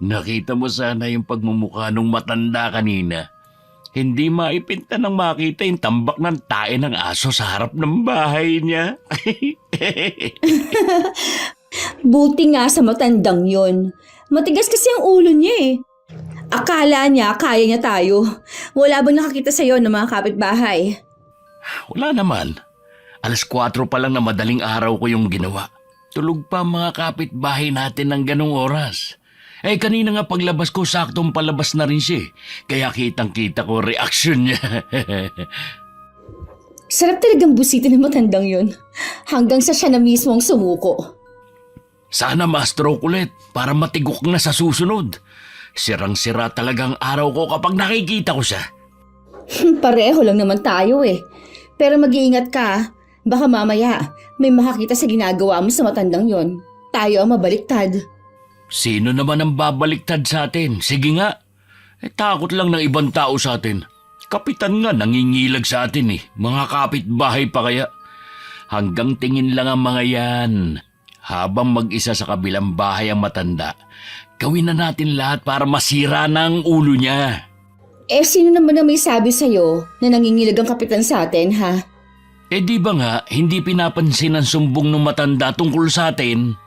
Nakita mo sana yung pagmumukha nung matanda kanina. Hindi maipinta nang makita yung tambak ng tae ng aso sa harap ng bahay niya. Buti nga sa matandang yon. Matigas kasi ang ulo niya eh. Akala niya kaya niya tayo. Wala bang nakakita sa'yo ng mga kapitbahay? Wala naman. 4:00 pa lang na madaling araw ko yung ginawa. Tulog pa ang mga kapitbahay natin ng ganong oras. Kanina nga paglabas ko, saktong palabas na rin siya. Kaya kitang-kita ko reaksyon niya. Sarap talagang busitin ng matandang yon. Hanggang sa siya na mismo ang sumuko. Sana ma-stroke ulit para matigok na sa susunod. Sirang-sira talagang araw ko kapag nakikita ko siya. Pareho lang naman tayo eh. Pero mag-iingat ka. Baka mamaya may makakita sa ginagawa mo sa matandang yon. Tayo ang mabaliktad. Sino naman ang babaliktad sa atin? Sige nga. Takot lang ng ibang tao sa atin. Kapitan nga nangingilag sa atin eh. Mga kapitbahay pa kaya. Hanggang tingin lang ang mga yan. Habang mag-isa sa kabilang bahay ang matanda, gawin na natin lahat para masira na ang ulo niya. Sino naman ang may sabi sa'yo na nangingilag ang kapitan sa atin, ha? Di ba nga, hindi pinapansin ang sumbong ng matanda tungkol sa atin?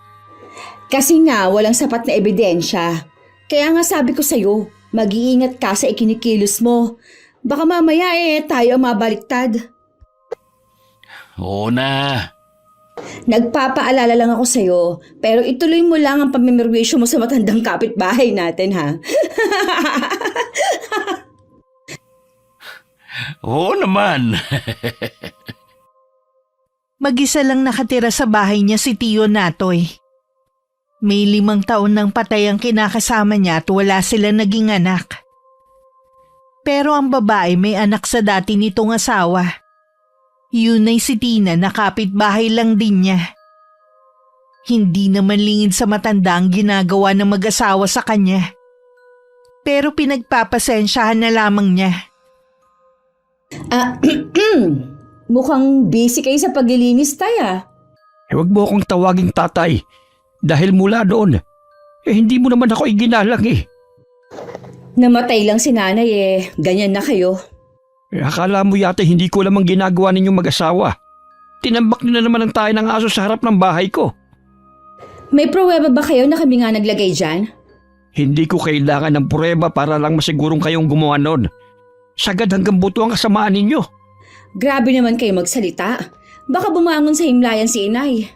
Kasi nga, walang sapat na ebidensya. Kaya nga sabi ko sa'yo, mag-iingat ka sa ikinikilos mo. Baka mamaya tayo ang mabaliktad. Oo na. Nagpapaalala lang ako sa'yo, pero ituloy mo lang ang pamimirwisyo mo sa matandang kapitbahay natin, ha? Oo naman. Mag-isa lang nakatira sa bahay niya si Tio Natoy. May 5 taon nang patay ang kinakasama niya at wala sila naging anak. Pero ang babae may anak sa dati nitong asawa. Yun ay si Tina na kapitbahay lang din niya. Hindi naman lingid sa matanda ang ginagawa ng mag-asawa sa kanya. Pero pinagpapasensyahan na lamang niya. Mukhang busy kayo sa paglilinis, Tay. Huwag mo akong tawaging tatay. Dahil mula doon, hindi mo naman ako iginalang eh. Namatay lang si nanay ganyan na kayo. Akala mo yata hindi ko lamang ginagawa ninyong mag-asawa. Tinambak nyo na naman ang tayo ng aso sa harap ng bahay ko. May pruweba ba kayo na kami nga naglagay dyan? Hindi ko kailangan ng pruweba para lang masigurong kayong gumawa nun. Sagad hanggang buto ang kasamaan ninyo. Grabe naman kayo magsalita. Baka bumangon sa himlayan si inay.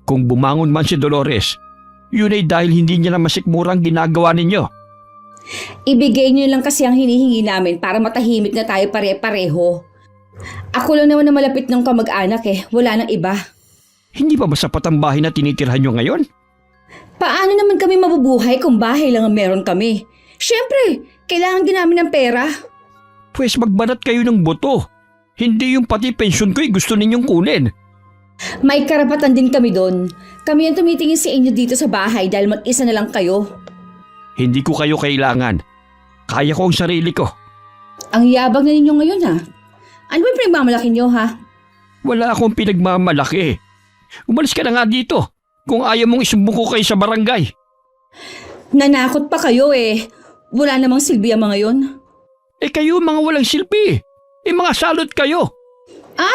Kung bumangon man si Dolores, yun ay dahil hindi niya na masikmurang ginagawa ninyo. Ibigay niyo lang kasi ang hinihingi namin para matahimik na tayo pare-pareho. Ako lang naman na malapit ng kamag-anak wala nang iba. Hindi ba sapat ang bahay na tinitirhan nyo ngayon? Paano naman kami mabubuhay kung bahay lang ang meron kami? Siyempre, kailangan din namin ng pera. Pwes magbanat kayo ng boto. Hindi yung pati pensyon ko'y gusto ninyong kunin. May karapatan din kami doon. Kami ang tumitingin sa inyo dito sa bahay dahil mag-isa na lang kayo. Hindi ko kayo kailangan. Kaya ko ang sarili ko. Ang yabang na ninyo ngayon Ano ba yung pinagmamalaki nyo Wala akong pinagmamalaki. Umalis ka na nga dito kung ayaw mong isumbong ko kayo sa barangay. Nanakot pa kayo Wala namang silbi ang mga yon. Kayo mga walang silbi. Mga salot kayo.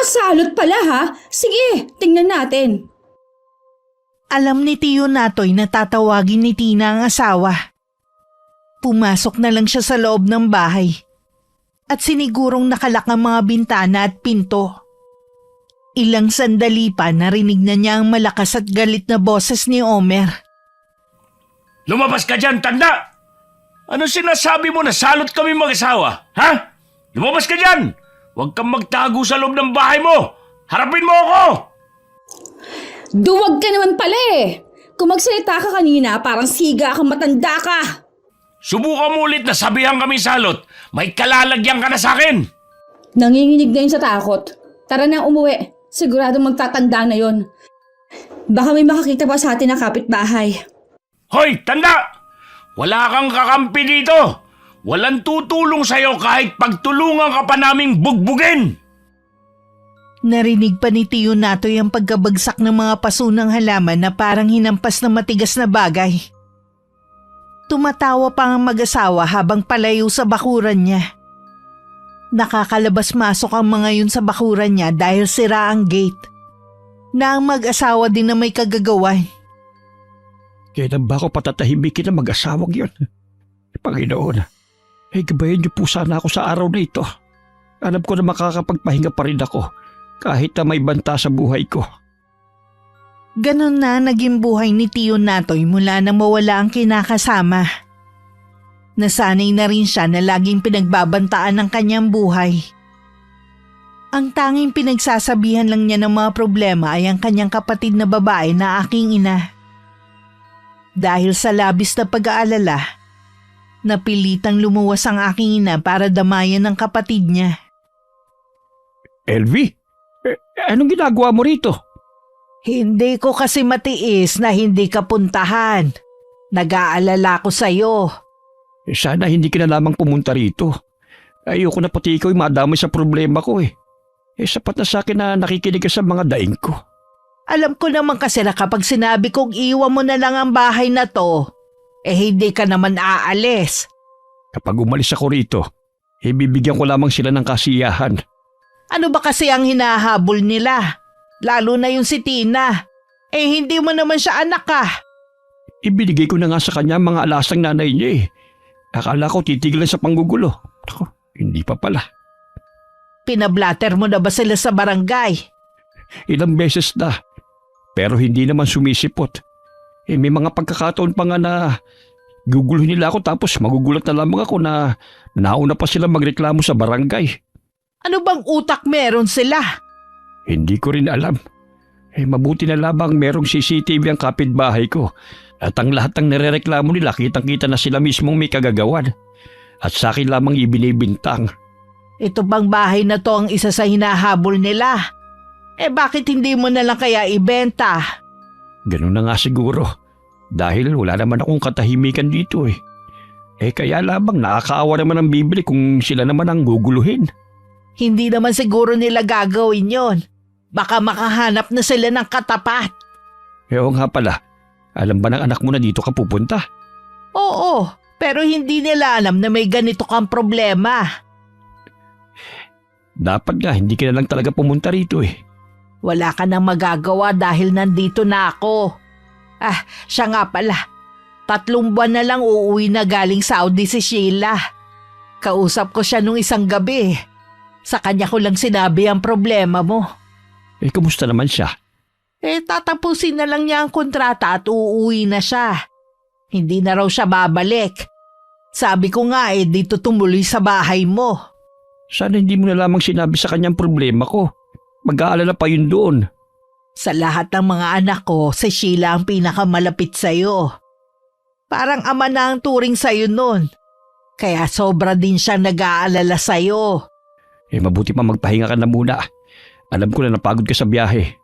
Salot pala Sige, tingnan natin. Alam ni Tio Natoy na tatawagin ni Tina ang asawa. Pumasok na lang siya sa loob ng bahay at sinigurong nakalak ang mga bintana at pinto. Ilang sandali pa narinig na niya ang malakas at galit na boses ni Omer. Lumabas ka dyan, tanda! Ano sinasabi mo na salot kami mag-asawa? Ha? Lumabas ka dyan! Huwag kang magtago sa loob ng bahay mo! Harapin mo ako! Duwag ka naman pala Kung magsalita ka kanina, parang siga kang matanda ka. Subukan mo ulit na sabihan kami salot. May kalalagyan ka na sa akin! Nanginginig na yun sa takot. Tara na umuwi. Siguradong magtatanda na yon. Baka may makakita pa sa atin na kapitbahay. Hoy, tanda! Wala kang kakampi dito! Walang tutulong sa'yo kahit pagtulungan ka pa naming bugbugin! Narinig pa ni Tio Natoy ang pagkabagsak ng mga paso ng halaman na parang hinampas na matigas na bagay. Tumatawa pa ang mag-asawa habang palayo sa bakuran niya. Nakakalabas-masok ang mga yun sa bakuran niya dahil sira ang gate. Na ang mag-asawa din na may kagagawan. Kailan ba ako patatahimikin ng mag-asawang yun? Panginoon, gabayan niyo po sana ako sa araw na ito. Alam ko na makakapagpahinga pa rin ako kahit na may banta sa buhay ko. Ganon na naging buhay ni Tiyo Natoy mula nang mawala ang kinakasama. Nasanay na rin siya na laging pinagbabantaan ng kanyang buhay. Ang tanging pinagsasabihan lang niya ng mga problema ay ang kanyang kapatid na babae na aking ina. Dahil sa labis na pag-aalala, napilitang lumuwas ang aking ina para damayan ng kapatid niya. Elvie, anong ginagawa mo rito? Hindi ko kasi matiis na hindi ka puntahan. Nag-aalala ko sa'yo. Sana hindi ka na lamang pumunta rito. Ayoko na pati ikaw madamay sa problema ko eh. Sapat na sa akin na nakikinig ka sa mga daing ko. Alam ko naman kasi na kapag sinabi kong iwan mo na lang ang bahay na to, hindi ka naman aalis. Kapag umalis ako rito, bibigyan ko lamang sila ng kasiyahan. Ano ba kasi ang hinahabol nila? Lalo na yung si Tina. Hindi mo naman siya anak ka. Ibinigay ko na nga sa kanya mga alasang nanay niya eh. Akala ko titigil sa panggugulo. Ako, hindi pa pala. Pinablatter mo na ba sila sa barangay? Ilang beses na. Pero hindi naman sumisipot. May mga pagkakataon pa nga na guguluhin nila ako tapos magugulat na lamang ako na nauna pa sila magreklamo sa barangay. Ano bang utak meron sila? Hindi ko rin alam. Mabuti na lamang merong CCTV ang kapitbahay ko. At ang lahat ng nirereklamo nila kitang-kita na sila mismong may kagagawan. At sa akin lamang ibinibintang. Ito bang bahay na to ang isa sa hinahabol nila? Bakit hindi mo na lang kaya ibenta? Ganun na nga siguro. Dahil wala naman akong katahimikan dito eh. Kaya lamang nakakaawa naman ang bibili kung sila naman ang guguluhin. Hindi naman siguro nila gagawin yon. Baka makahanap na sila ng katapat. Oo nga pala. Alam ba ng anak mo na dito ka pupunta? Oo, pero hindi nila alam na may ganito kang problema. Dapat nga hindi ka na lang talaga pumunta rito eh. Wala ka nang magagawa dahil nandito na ako. Siya nga pala. 3 buwan na lang uuwi na galing Saudi si Sheila. Kausap ko siya nung isang gabi. Sa kanya ko lang sinabi ang problema mo. Kumusta naman siya? Tatapusin na lang niya ang kontrata at uuwi na siya. Hindi na raw siya babalik. Sabi ko nga dito tumuloy sa bahay mo. Sana hindi mo na lamang sinabi sa kanyang problema ko. Mag-aalala pa yun doon. Sa lahat ng mga anak ko, si Sheila ang pinakamalapit sa'yo. Parang ama na ang turing sa'yo nun. Kaya sobra din siyang nag-aalala sa'yo. Mabuti pa magpahinga ka na muna. Alam ko na napagod ka sa biyahe.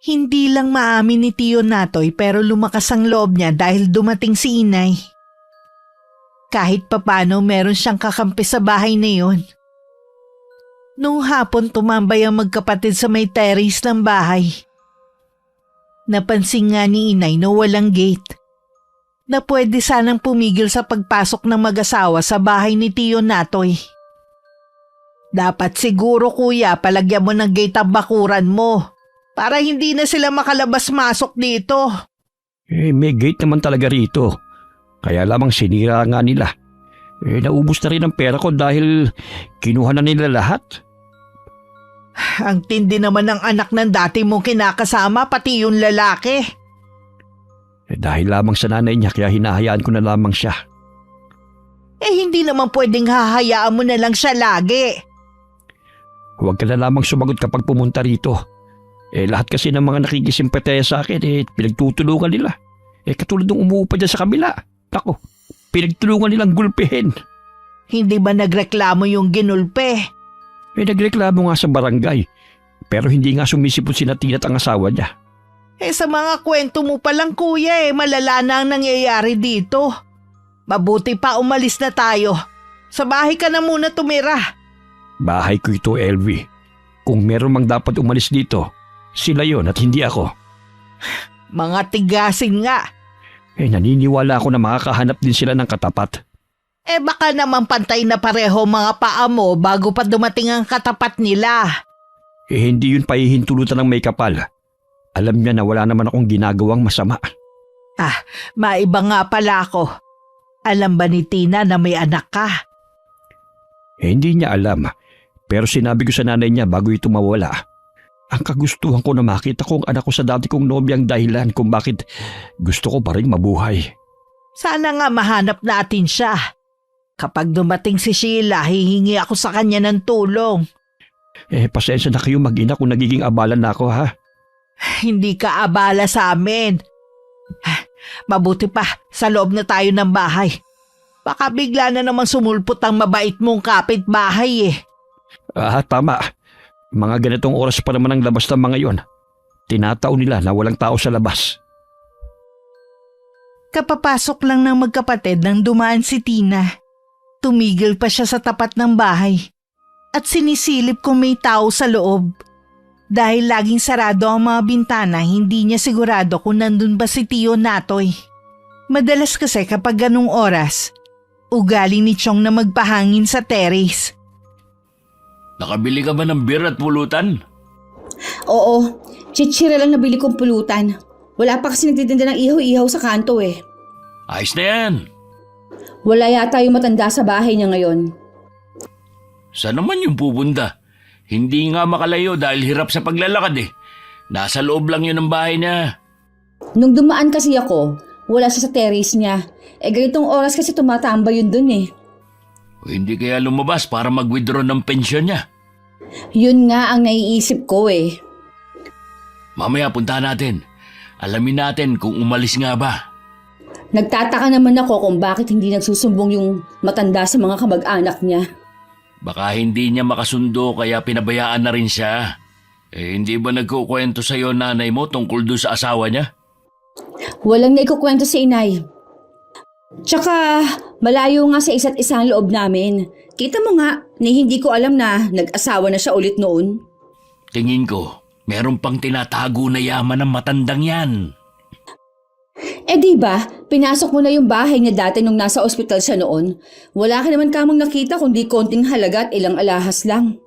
Hindi lang maamin ni Tiyo Natoy pero lumakas ang loob niya dahil dumating si Inay. Kahit papano meron siyang kakampi sa bahay na yun. Noong hapon tumambay ang magkapatid sa may terrace ng bahay. Napansin nga ni Inay na walang gate. Na pwede sanang pumigil sa pagpasok ng mag-asawa sa bahay ni Tiyo Natoy. Dapat siguro kuya palagyan mo ng gate ang bakuran mo para hindi na sila makalabas-masok dito. May gate naman talaga rito. Kaya lamang sinira nga nila. Naubos na rin ang pera ko dahil kinuha na nila lahat. Ang tindi naman ng anak ng dati mong kinakasama pati yung lalaki. Dahil lamang sa nanay niya kaya hinahayaan ko na lamang siya. Hindi naman pwedeng hahayaan mo na lang siya lagi. Huwag ka na lamang sumagot kapag pumunta rito. Lahat kasi ng mga nakikisimpataya sa akin pinagtutulungan nila. Katulad ng umuupa dyan sa kabila. Ako, pinagtulungan nilang gulpihin. Hindi ba nagreklamo yung ginulpe? Nagreklamo nga sa barangay. Pero hindi nga sumisipot si Natina at ang asawa niya. Sa mga kwento mo palang kuya malala na ang nangyayari dito. Mabuti pa umalis na tayo. Sa bahay ka na muna tumira. Bahay ko ito, Elvie. Kung meron mang dapat umalis dito, sila yon at hindi ako. Mga tigasin nga. Naniniwala ako na makakahanap din sila ng katapat. Baka naman pantay na pareho mga paa mo bago pa dumating ang katapat nila. Hindi yun pahihintulutan ng may kapal. Alam niya na wala naman akong ginagawang masama. Maiba nga pala ako. Alam ba ni Tina na may anak ka? Hindi niya alam, pero sinabi ko sa nanay niya bago ito mawala. Ang kagustuhan ko na makita kong anak ko sa dati kong nobyang dahilan kung bakit gusto ko pa rin mabuhay. Sana nga mahanap natin siya. Kapag dumating si Sheila, hihingi ako sa kanya ng tulong. Pasensya na kayo mag-ina kung nagiging abala na ako, ha? Hindi ka abala sa amin. Mabuti pa, sa loob na tayo ng bahay. Baka bigla na naman sumulpot ang mabait mong kapitbahay eh. Tama. Mga ganitong oras pa naman ang labas ng mga yon. Tinataon nila na walang tao sa labas. Kapapasok lang ng magkapatid nang dumaan si Tina. Tumigil pa siya sa tapat ng bahay at sinisilip kung may tao sa loob. Dahil laging sarado ang mga bintana, hindi niya sigurado kung nandun ba si Tio Natoy. Madalas kasi kapag ganung oras, ugali ni Chong na magpahangin sa terrace. Nakabili ka ba ng beer at pulutan? Oo, chichira lang nabili kong pulutan. Wala pa kasi nagtitinda ng ihaw-ihaw sa kanto eh. Ayos na yan. Wala yata yung matanda sa bahay niya ngayon. Saan naman yung pupunta? Hindi nga makalayo dahil hirap sa paglalakad eh. Nasa loob lang yun ng bahay niya. Nung dumaan kasi ako, wala siya sa terrace niya. Ganitong oras kasi tumatambay yun dun eh. O hindi kaya lumabas para mag-withdraw ng pensyon niya. Yun nga ang naiisip ko eh. Mamaya punta natin. Alamin natin kung umalis nga ba. Nagtataka naman ako kung bakit hindi nagsusumbong yung matanda sa mga kamag-anak niya. Baka hindi niya makasundo kaya pinabayaan na rin siya. Hindi ba nagkukwento sa'yo nanay mo tungkol doon sa asawa niya? Walang naikukwento si inay. Tsaka malayo nga sa isa't isang loob namin. Kita mo nga, hindi ko alam na nag-asawa na siya ulit noon. Tingin ko, meron pang tinatago na yaman ng matandang yan. Diba, pinasok mo na yung bahay niya dati nung nasa ospital siya noon. Wala ka naman kamang nakita kundi konting halaga at ilang alahas lang.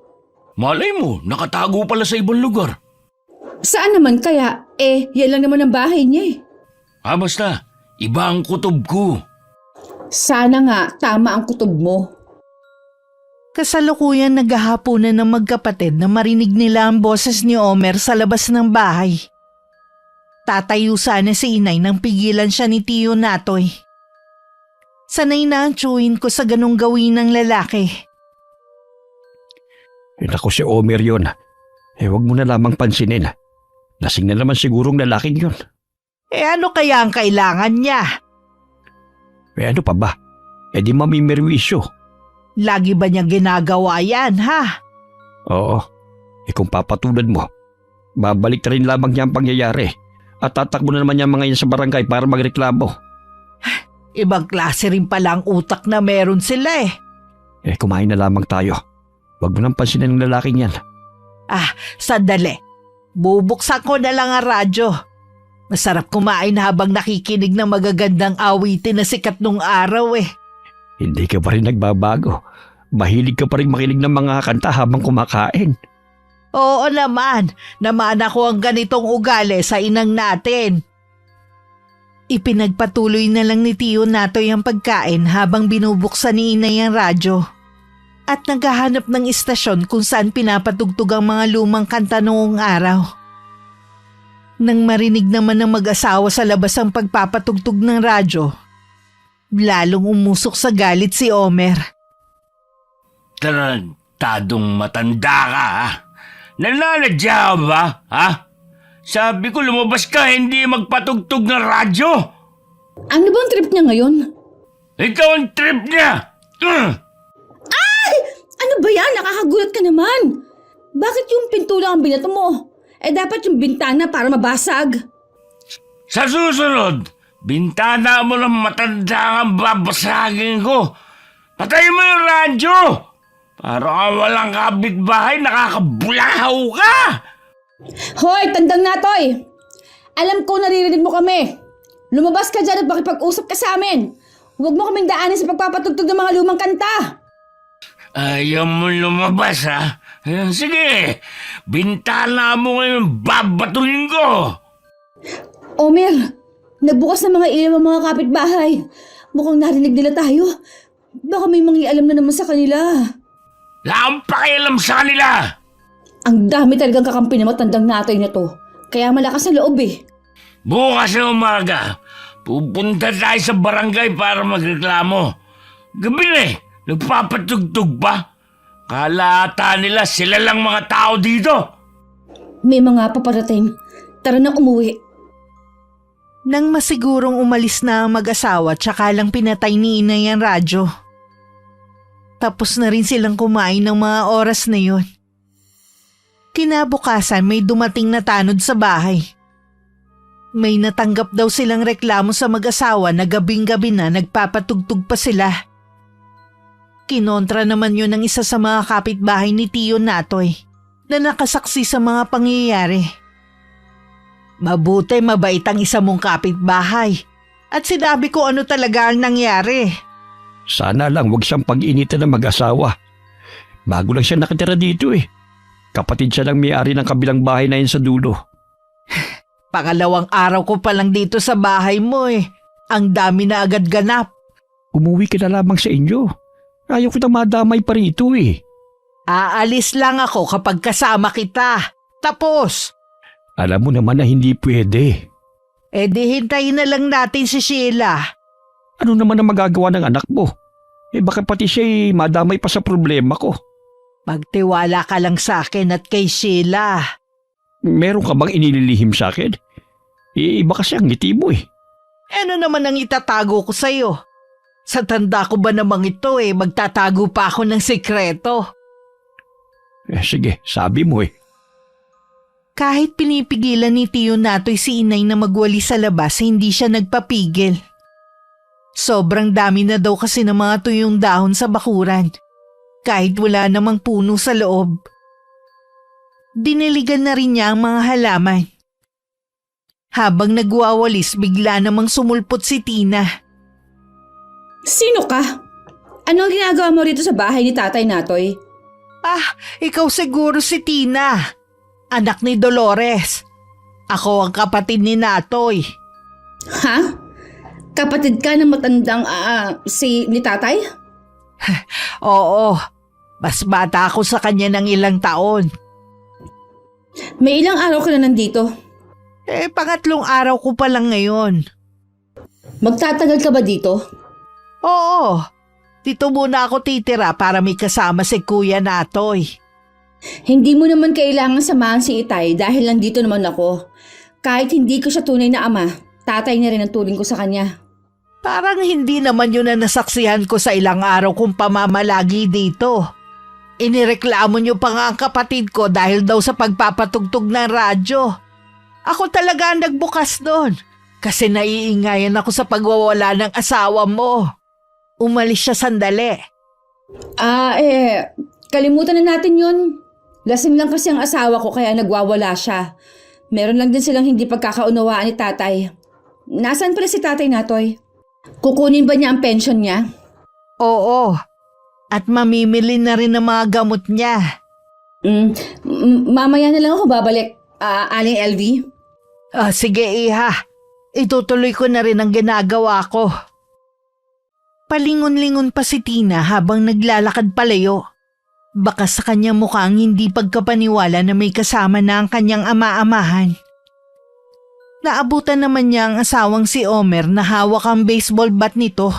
Malay mo, nakatago pala sa ibang lugar. Saan naman kaya? Yan lang naman ang bahay niya eh. Basta, iba ang kutob ko. Sana nga, tama ang kutob mo. Kasalukuyan naghahaponan ng magkapatid na marinig nila ang boses ni Omer sa labas ng bahay. Tatayo sana si inay nang pigilan siya ni Tio Natoy. Sanay na ang tsuhin ko sa ganong gawin ng lalaki. Naku si Omer yun. Huwag mo na lamang pansinin. Lasing na naman sigurong lalaking yun. Ano kaya ang kailangan niya? Ano pa ba? Di mamimerwisyo. Lagi ba niya ginagawa yan, ha? Oo. Kung papatulad mo, babalik na rin lamang niya ang pangyayari at tatakbo na naman niya mga yan sa barangay para magreklamo. Ibang klase rin pala ang utak na meron sila eh. Kumain na lamang tayo. Huwag mo nang pansinin ng lalaking yan. Sandali. Bubuksan ko na lang ang radyo. Masarap kumain habang nakikinig ng magagandang awitin na sikat nung araw eh. Hindi ka pa rin nagbabago. Mahilig ka pa rin makinig ng mga kanta habang kumakain. Oo naman. Namana ko ang ganitong ugali sa inang natin. Ipinagpatuloy na lang ni Tio Natoy ang pagkain habang binubuksan ni inay ang radyo. At naghahanap ng istasyon kung saan pinapatugtog ang mga lumang kanta noong araw. Nang marinig naman ng mag-asawa sa labas ang pagpapatugtog ng radyo, lalong umusok sa galit si Omer. Tarantadong matanda ka, ha? Nananadya ka ba, ha? Sabi ko lumabas ka, hindi magpatugtog ng radyo. Ano bang trip niya ngayon? Ikaw ang trip niya. Ano ba yan? Nakakagulat ka naman. Bakit yung pinto lang ang binato mo? Dapat yung bintana para mabasag. Sa susunod, bintana mo ng matanda ang babasagin ko. Patay mo yung radyo. Para ka walang kapitbahay, nakakabulahaw ka. Hoy, tandang natoy! Alam ko naririnig mo kami. Lumabas ka dyan at makipag-usap ka sa amin. Huwag mo kaming daanin sa pagpapatugtog ng mga lumang kanta. Ayaw mo lumabas, ha? Sige, bintana mo ngayon, babatuhin ko! Omer, nagbukas ng mga ilaw ang mga kapitbahay. Mukhang narinig nila tayo. Baka may mangialam na naman sa kanila. Wala akong pakialam sa kanila! Ang dami talagang kakampi na matandang natoy na to. Kaya malakas ang loob eh. Bukas na umaga, pupunta tayo sa barangay para magreklamo. Gabi na eh, nagpapatugtog pa. Kala ata nila sila lang mga tao dito. May mga paparating. Tara na umuwi. Nang masigurong umalis na ang mag-asawa, tsaka lang pinatay ni Inay ang radyo. Tapos na rin silang kumain ng mga oras na yun. Kinabukasan may dumating na tanod sa bahay. May natanggap daw silang reklamo sa mag-asawa na gabing-gabi na nagpapatugtog pa sila. Kinontra naman yun ng isa sa mga kapitbahay ni Tiyo Natoy na nakasaksi sa mga pangyayari. Mabuti mabait ang isa mong kapitbahay at sinabi ko ano talaga ang nangyari. Sana lang wag siyang pag-initan ng mag-asawa. Bago lang siya nakatira dito eh. Kapatid siya ng may-ari ng kabilang bahay na yun sa dulo. Pangalawang araw ko pa lang dito sa bahay mo eh. Ang dami na agad ganap. Umuwi ka na lamang sa inyo. Ayaw kitang madamay pa rito eh. Aalis lang ako kapag kasama kita. Tapos. Alam mo naman na hindi pwede. Eh di hintayin na lang natin si Sheila. Ano naman ang magagawa ng anak mo? Eh baka pati siya'y madamay pa sa problema ko. Magtiwala ka lang sa akin at kay Sheila. Meron ka bang inililihim sa akin? Iba kasi ang ngiti mo eh. Ano naman ang itatago ko sa'yo? Sa tanda ko ba namang ito eh, magtatago pa ako ng sikreto. Sige, sabi mo eh. Kahit pinipigilan ni Tiyo Natoy si Inay na magwali sa labas, hindi siya nagpapigil. Sobrang dami na daw kasi ng mga tuyong dahon sa bakuran, kahit wala namang puno sa loob. Diniligan na rin niya ang mga halaman. Habang nagwawalis, bigla namang sumulpot si Tina. Sino ka? Ano ang ginagawa mo rito sa bahay ni Tatay Natoy? Ah, ikaw siguro si Tina. Anak ni Dolores. Ako ang kapatid ni Natoy. Ha? Kapatid ka ng matandang ni Tatay? Oo, mas bata ako sa kanya ng ilang taon. May ilang araw ka na nandito. Pangatlong araw ko pa lang ngayon. Magtatagal ka ba dito? Oo, dito muna ako titira para may kasama si Kuya Natoy. Hindi mo naman kailangan samahan si Itay dahil nandito naman ako. Kahit hindi ko siya tunay na ama, tatay na rin ang turing ko sa kanya. Parang hindi naman yun na nasaksihan ko sa ilang araw kong pamamalagi dito. Inireklamo niyo pa nga ang kapatid ko dahil daw sa pagpapatugtog ng radyo. Ako talaga ang nagbukas doon kasi naiingayan ako sa pagwawala ng asawa mo. Umalis siya sandali. Kalimutan na natin yun. Lasing lang kasi ang asawa ko kaya nagwawala siya. Meron lang din silang hindi pagkakaunawaan ni tatay. Nasaan pala si Tatay Natoy? Kukunin ba niya ang pension niya? Oo, at mamimili na rin ng mga gamot niya. Mamaya na lang ako babalik, Aling LV. Sige Iha, itutuloy ko na rin ang ginagawa ko. Palingon-lingon pa si Tina habang naglalakad palayo. Baka sa kanyang mukhang hindi pagkapaniwala na may kasama na ang kanyang ama-amahan. Naabutan naman niya ang asawang si Omer na hawak ang baseball bat nito.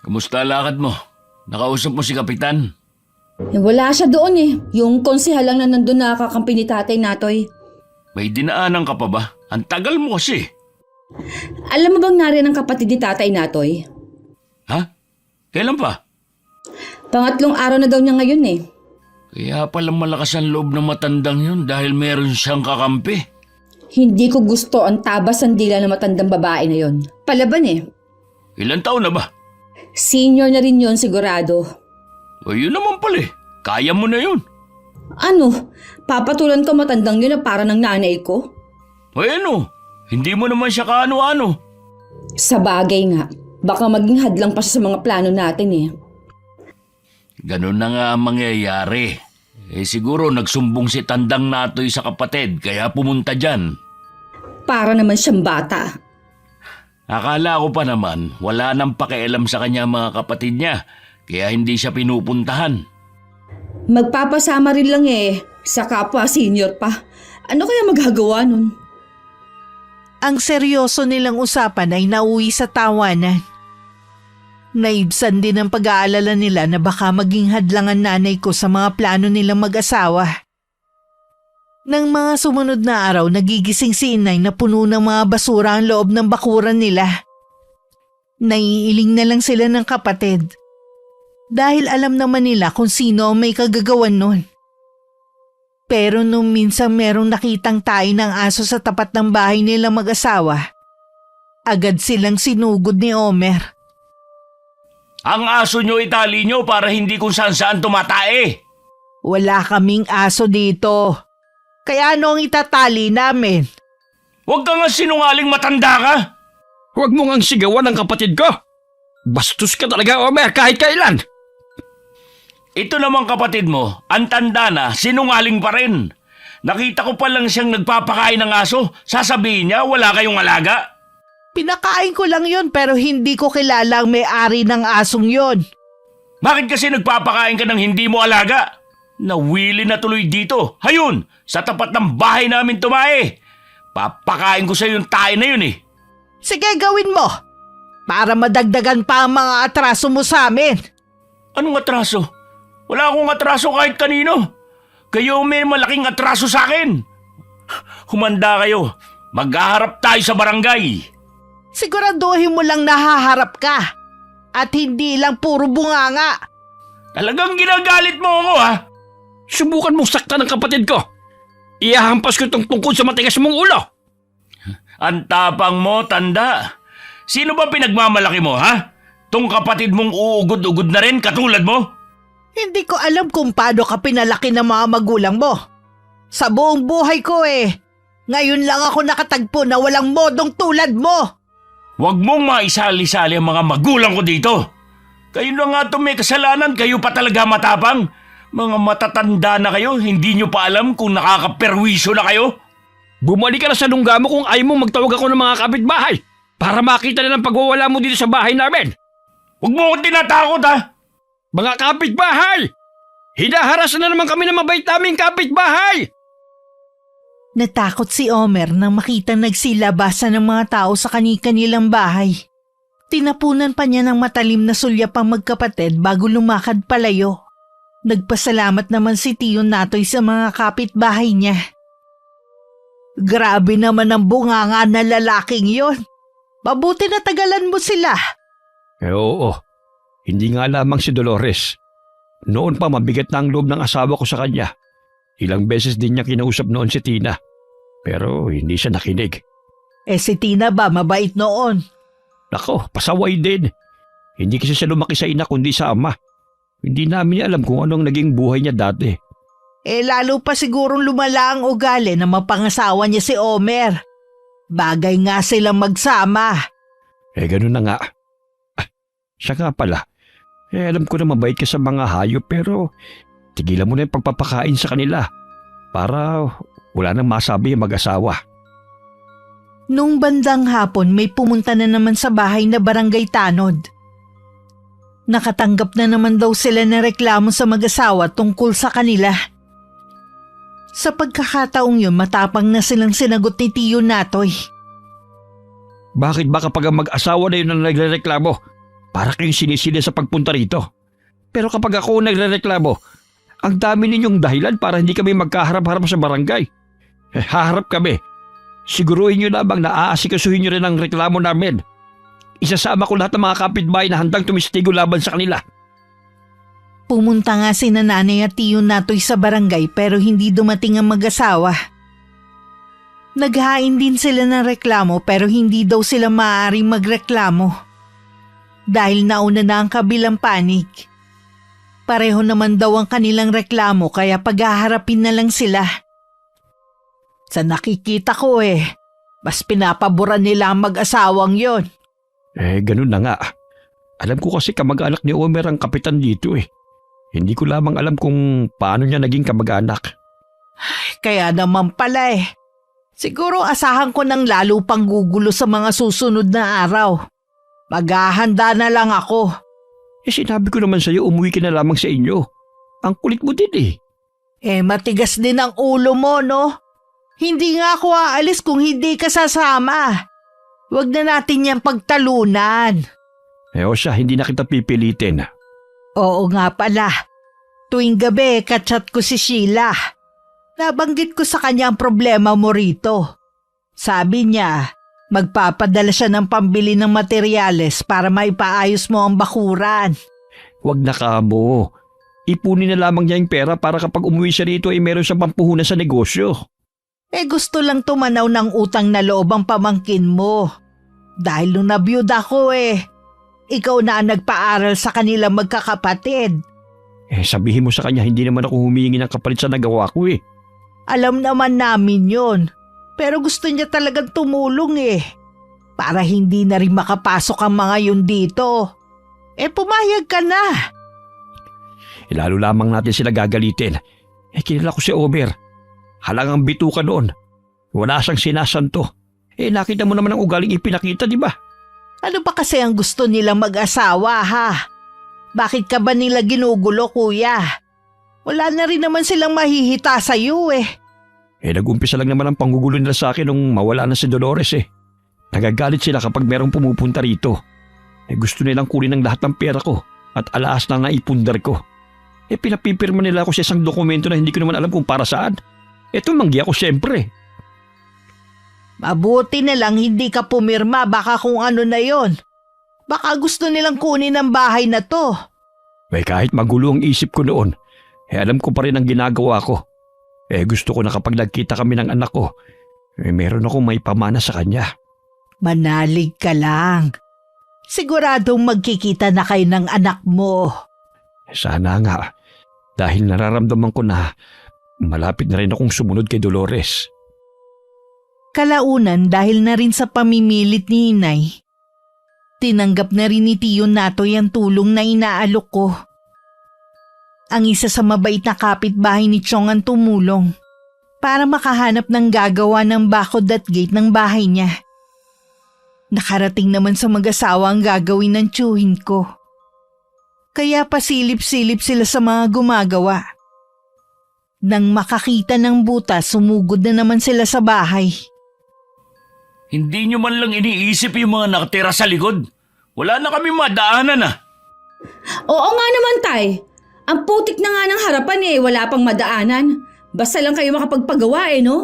Kamusta lakad mo? Nakausap mo si Kapitan? Wala siya doon eh. Yung konsehal lang na nandun nakakampi ni Tatay Natoy. May dinaanan ka pa ba? Ang tagal mo kasi. Alam mo bang nariyan ang kapatid ni Tatay Natoy? Ha? Kailan pa? Pangatlong araw na daw niya ngayon eh. Kaya pala malakas ang loob ng matandang yun dahil meron siyang kakampi. Hindi ko gusto ang tabas ng dila ng matandang babae na yon. Palaban eh. Ilan taon na ba? Senior na rin yon sigurado. O yun naman pala eh. Kaya mo na yun. Ano? Papatulan ko matandang yun na para ng nanay ko? O ano? Hindi mo naman siya kaano-ano. Sa bagay nga, baka maging hadlang pa siya sa mga plano natin eh. Ganun na nga ang mangyayari. Siguro nagsumbong si Tandang Natoy sa kapatid kaya pumunta dyan. Para naman siyang bata. Akala ko pa naman wala nang pakialam sa kanya mga kapatid niya kaya hindi siya pinupuntahan. Magpapasama rin lang eh, sa kapwa senior pa. Ano kaya magagawa nun? Ang seryoso nilang usapan ay nauwi sa tawanan. Naibsan din ang pag-aalala nila na baka maging hadlang ang nanay ko sa mga plano nilang mag-asawa. Nang mga sumunod na araw, nagigising si inay na puno ng mga basura ang loob ng bakuran nila. Naiiling na lang sila ng kapatid. Dahil alam naman nila kung sino ang may kagagawan nun. Pero nung minsan merong nakitang tayo ng aso sa tapat ng bahay nilang mag-asawa, agad silang sinugod ni Omer. Ang aso nyo itali nyo para hindi kung saan-saan tumatae. Wala kaming aso dito. Kaya ano ang itatali namin? Huwag ka nga sinungaling matanda ka. Huwag mo ngang sigawan ang kapatid ko. Bastos ka talaga, Omer, kahit kailan. Ito namang kapatid mo, ang tanda na, sinungaling pa rin. Nakita ko pa lang siyang nagpapakain ng aso. Sasabihin niya wala kayong alaga. Pinakain ko lang yon pero hindi ko kilala ang may-ari ng asong yon. Bakit kasi nagpapakain ka ng hindi mo alaga? Nawili na tuloy dito. Hayun, sa tapat ng bahay namin tumae. Papakain ko sa yung tayo na yun eh. Sige, gawin mo. Para madagdagan pa ang mga atraso mo sa amin. Anong atraso? Wala akong atraso kahit kanino. Kayo may malaking atraso sa akin. Humanda kayo. Maghaharap tayo sa barangay. Siguraduhin mo lang nahaharap ka. At hindi lang puro bunganga. Talagang ginagalit mo ako ha? Subukan mong saktan ng kapatid ko. Ihahampas ko itong tungkol sa matigas mong ulo. Ang tapang mo, tanda. Sino ba pinagmamalaki mo ha? Tong kapatid mong uugod-ugod na rin katulad mo? Hindi ko alam kung paano ka pinalaki ng mga magulang mo. Sa buong buhay ko eh. Ngayon lang ako nakatagpo na walang modong tulad mo. Huwag mong maisali-sali ang mga magulang ko dito. Kayo na nga itong may kasalanan, kayo pa talaga matapang. Mga matatanda na kayo, hindi nyo pa alam kung nakakaperwisyo na kayo. Bumalik ka na sa lungga mo kung ayaw mong magtawag ako ng mga kapitbahay para makita na ng pagwawala mo dito sa bahay namin. Huwag mo akong tinatakot ha. Mga kapitbahay! Hinaharas na naman kami ng mabait naming kapitbahay! Natakot si Omer nang makita nagsilabasan ng mga tao sa kani-kanilang bahay. Tinapunan pa niya ng matalim na sulyap ang magkapatid bago lumakad palayo. Nagpasalamat naman si Tiyo Natoy sa mga kapitbahay niya. Grabe naman ang bunganga na lalaking yon. Mabuti na tagalan mo sila. Oo, hindi nga lamang si Dolores. Noon pa mabigat na ang loob ng asawa ko sa kanya. Ilang beses din niya kinausap noon si Tina. Pero hindi siya nakinig. Si Tina ba mabait noon? Nako, pasaway din. Hindi kasi siya lumaki sa ina kundi sa ama. Hindi namin alam kung anong naging buhay niya dati. Lalo pa sigurong lumala ang ugali na mapangasawa niya si Omer. Bagay nga silang magsama. Ganun na nga. Siya nga pala. Alam ko na mabait ka sa mga hayop pero tigilan mo na yung pagpapakain sa kanila para wala nang masabi yung mag-asawa. Nung bandang hapon may pumunta na naman sa bahay na barangay tanod. Nakatanggap na naman daw sila ng reklamo sa mag-asawa tungkol sa kanila. Sa pagkakataong yun matapang na silang sinagot ni Tiyo Natoy. Bakit ba kapag ang mag-asawa na yun ang nagrereklamo, para kayong sinisili sa pagpunta rito? Pero kapag ako nagrereklamo, ang dami ninyong dahilan para hindi kami magkaharap-harap sa barangay. Haharap kami. Siguruhin nyo lamang na aasikasuhin nyo rin ang reklamo namin. Isasama ko lahat ng mga kapitbahay na handang tumistigo laban sa kanila. Pumunta nga si Nanay at Tiyo Natoy sa barangay pero hindi dumating ang mag-asawa. Naghain din sila ng reklamo pero hindi daw sila maaaring magreklamo. Dahil nauna na ang kabilang panig. Pareho naman daw ang kanilang reklamo kaya paghaharapin na lang sila. Sa nakikita ko Mas pinapaboran nila ang mag-asawang yon. Ganun na nga. Alam ko kasi kamag-anak ni Omer ang kapitan dito eh. Hindi ko lamang alam kung paano niya naging kamag-anak. Kaya naman pala eh. Siguro asahan ko ng lalo pang gugulo sa mga susunod na araw. Maghahanda na lang ako. Sinabi ko naman sa'yo umuwi ka na lamang sa inyo. Ang kulit mo din eh. Matigas din ang ulo mo, no? Hindi nga ako aalis kung hindi ka sasama. Huwag na natin yan pagtalunan. O siya, hindi na kita pipilitin. Oo nga pala. Tuwing gabi, kachat ko si Sheila. Nabanggit ko sa kanya ang problema mo rito. Sabi niya, magpapadala siya ng pambili ng materyales para maipaayos mo ang bakuran. Huwag na kamo. Ipunin na lamang niya yung pera para kapag umuwi siya rito ay meron siyang pampuhunan sa negosyo. Gusto lang tumanaw ng utang na loob ang pamangkin mo. Dahil nung nabiyud ako ikaw na ang nagpaaral sa kanila magkakapatid. Sabihin mo sa kanya hindi naman ako humihingi ng kapalit sa nagawa ko eh. Alam naman namin yon. Pero gusto niya talagang tumulong para hindi na rin makapasok ang mga yun dito. Pumayag ka na. Lalo lamang natin sila gagalitin. Kilala ko si Omer. Halangang bituka noon. Wala siyang sinasanto. Nakita mo naman ang ugaling ipinakita, di ba? Ano ba kasi ang gusto nilang mag-asawa, ha? Bakit ka ba nila ginugulo, kuya? Wala na rin naman silang mahihita sa'yo Nag-umpisa lang naman ang panggugulo nila sa akin nung mawala na si Dolores Nagagalit sila kapag merong pumupunta rito. Gusto nilang kunin ang lahat ng pera ko at alaas na naipundar ko. Pinapipirma nila ako sa isang dokumento na hindi ko naman alam kung para saan. Tumanggi ako siyempre. Mabuti na lang hindi ka pumirma, baka kung ano na yon. Baka gusto nilang kunin ang bahay na to. Kahit magulo ang isip ko noon, alam ko pa rin ang ginagawa ko. Gusto ko na kapag nagkita kami ng anak ko, meron akong may pamana sa kanya. Manalig ka lang. Siguradong magkikita na kayo ng anak mo. Sana nga, dahil nararamdaman ko na malapit na rin akong sumunod kay Dolores. Kalaunan dahil na rin sa pamimilit ni Inay, tinanggap na rin ni Tiyo Natoy ang tulong na inaalok ko. Ang isa sa mabait na kapitbahay ni Chong ang tumulong para makahanap ng gagawa ng bakod at gate ng bahay niya. Nakarating naman sa mag-asawa ang gagawin ng tiyuhin ko. Kaya pasilip-silip sila sa mga gumagawa. Nang makakita ng butas, sumugod na naman sila sa bahay. Hindi nyo man lang iniisip yung mga nakatira sa likod. Wala na kami madaanan Oo nga naman, Tay. Ang putik na nga ng harapan wala pang madaanan. Basta lang kayo makapagpagawa no?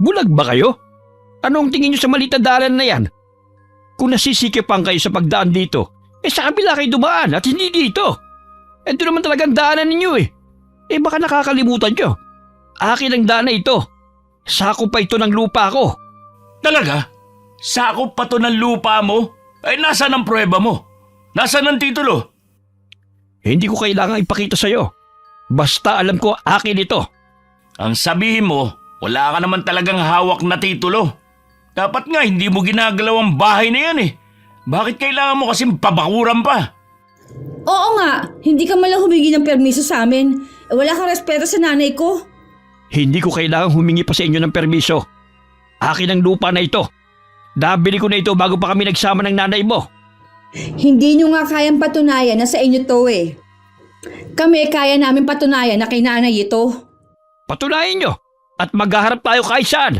Bulag ba kayo? Ano ang tingin nyo sa maliit na daanan na yan? Kung nasisikipan kayo sa pagdaan dito, sa kabila kayo dumaan at hindi dito. Ito naman talagang daanan ninyo baka nakakalimutan nyo. Akin ang daan na ito. Sakop pa ito ng lupa ko. Talaga? Sakop pa to ng lupa mo? Nasaan ang pruweba mo? Nasaan ang titulo? Hindi ko kailangang ipakita sa'yo. Basta alam ko akin ito. Ang sabihin mo, wala ka naman talagang hawak na titulo. Dapat nga hindi mo ginagalaw ang bahay na yan Bakit kailangan mo kasing pabakuran pa? Oo nga, hindi ka malang humingi ng permiso sa amin. Wala kang respeto sa nanay ko. Hindi ko kailangang humingi pa sa inyo ng permiso. Akin ang lupa na ito. Nabili ko na ito bago pa kami nagsama ng nanay mo. Hindi nyo nga kayang patunayan na sa inyo to Kami kaya namin patunayan na kay nanay ito. Patunayan nyo at maghaharap tayo kahit saan.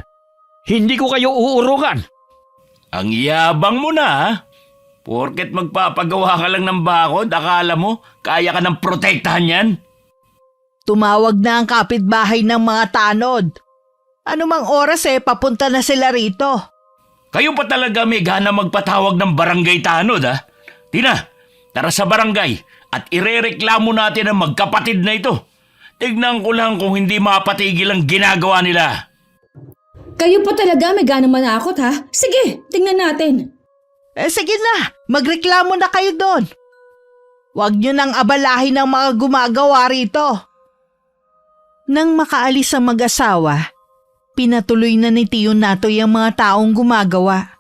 Hindi ko kayo uurungan. Ang yabang mo na Porket magpapagawa ka lang ng bakod, akala mo kaya ka ng protektahan yan? Tumawag na ang kapitbahay ng mga tanod. Anumang oras papunta na sila rito. Kayo pa talaga may gana magpatawag ng barangay tanod Tina, tara sa barangay at irereklamo natin ang magkapatid na ito. Tignan ko lang kung hindi mapatigil ang ginagawa nila. Kayo pa talaga may gana manakot Sige, tingnan natin. Sige na, magreklamo na kayo doon. Huwag nyo nang abalahin ng mga gumagawa rito. Nang makaalis ang mag-asawa, Pinatuloy na ni Tiyo Natoy ang mga taong gumagawa.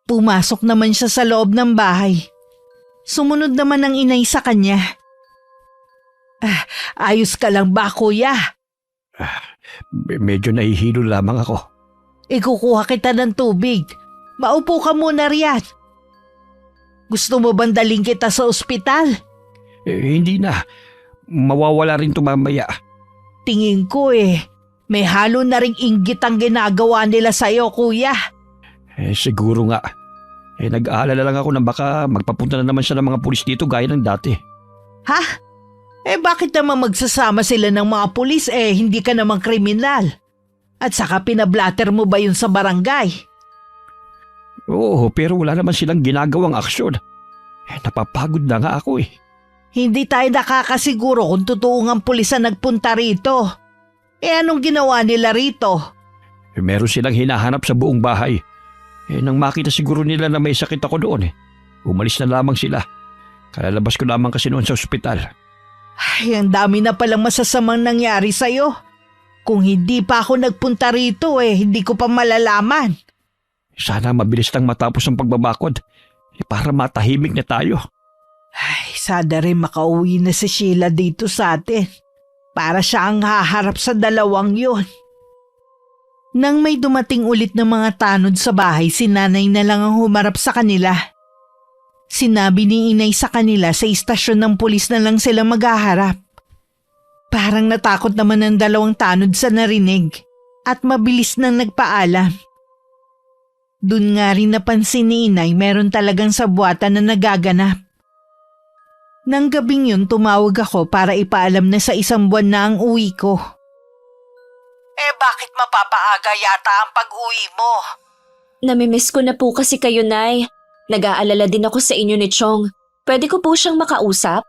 Pumasok naman siya sa loob ng bahay. Sumunod naman ang inay sa kanya. Ayos ka lang ba, kuya? Medyo nahihilo lamang ako. Ikukuha kita ng tubig. Maupo ka muna riyan. Gusto mo bang daling kita sa ospital? Hindi na. Mawawala rin mamaya. Tingin ko may halo na ring inggit ang ginagawa nila sa'yo, kuya. Siguro nga. Nag-aalala lang ako na baka magpapunta na naman siya ng mga pulis dito gaya ng dati. Ha? Bakit naman magsasama sila ng mga pulis hindi ka namang kriminal? At saka pinablatter mo ba yun sa barangay? Oo, pero wala naman silang ginagawang aksyon. Napapagod na nga ako. Hindi tayo nakakasiguro kung totoo ngang pulis ang nagpunta rito. Anong ginawa nila rito? Meron silang hinahanap sa buong bahay. Nang makita siguro nila na may sakit ako doon umalis na lamang sila. Kalalabas ko lamang kasi noon sa ospital. Ay, ang dami na palang masasamang nangyari sa'yo. Kung hindi pa ako nagpunta rito hindi ko pa malalaman. Sana mabilis lang matapos ang pagbabakod para matahimik na tayo. Ay, sada rin makauwi na si Sheila dito sa atin. Para siya ang haharap sa dalawang yun. Nang may dumating ulit ng mga tanod sa bahay, si nanay na lang ang humarap sa kanila. Sinabi ni inay sa kanila sa istasyon ng pulis na lang sila maghaharap. Parang natakot naman ang dalawang tanod sa narinig at mabilis nang nagpaalam. Doon nga rin napansin ni inay meron talagang sabuatan na nagaganap. Nang gabing yun tumawag ako para ipaalam na sa 1 buwan na ang uwi ko. Bakit mapapaaga yata ang pag-uwi mo? Namimiss ko na po kasi kayo, Nay. Nag-aalala din ako sa inyo ni Chong. Pwede ko po siyang makausap?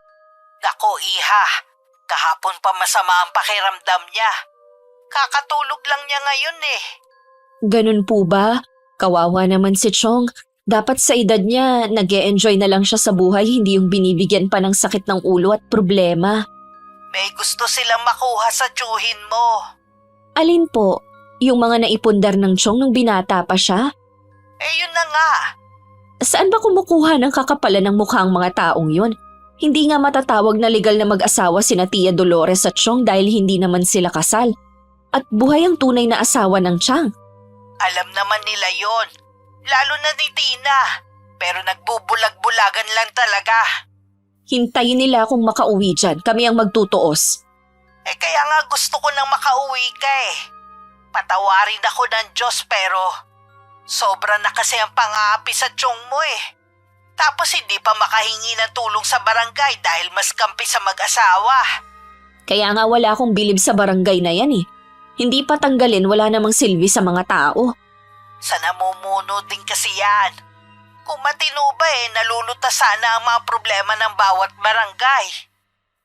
Nako, Iha. Kahapon pa masama ang pakiramdam niya. Kakatulog lang niya ngayon Ganun po ba? Kawawa naman si Chong. Dapat sa edad niya, nag-e-enjoy na lang siya sa buhay, hindi yung binibigyan pa ng sakit ng ulo at problema. May gusto silang makuha sa tiyuhin mo. Alin po? Yung mga naipundar ng Chong nung binata pa siya? Yun na nga. Saan ba kumukuha ng kakapalan ng mukha ang mga taong yun? Hindi nga matatawag na legal na mag-asawa sina Tia Dolores at Chong dahil hindi naman sila kasal. At buhay ang tunay na asawa ng Chang. Alam naman nila yon. Lalo na ni Tina. Pero nagbubulag-bulagan lang talaga. Hintayin nila akong makauwi dyan. Kami ang magtutuos. Kaya nga gusto ko nang makauwi ka Patawarin ako ng Diyos pero sobra na kasi ang pang-aapi sa tiyong mo Tapos hindi pa makahingi ng tulong sa barangay dahil mas kampi sa mag-asawa. Kaya nga wala akong bilib sa barangay na yan Hindi pa tanggalin, wala namang silbi sa mga tao. Sa namumuno din kasi yan. Kung matino ba nalulutas sana ang mga problema ng bawat barangay.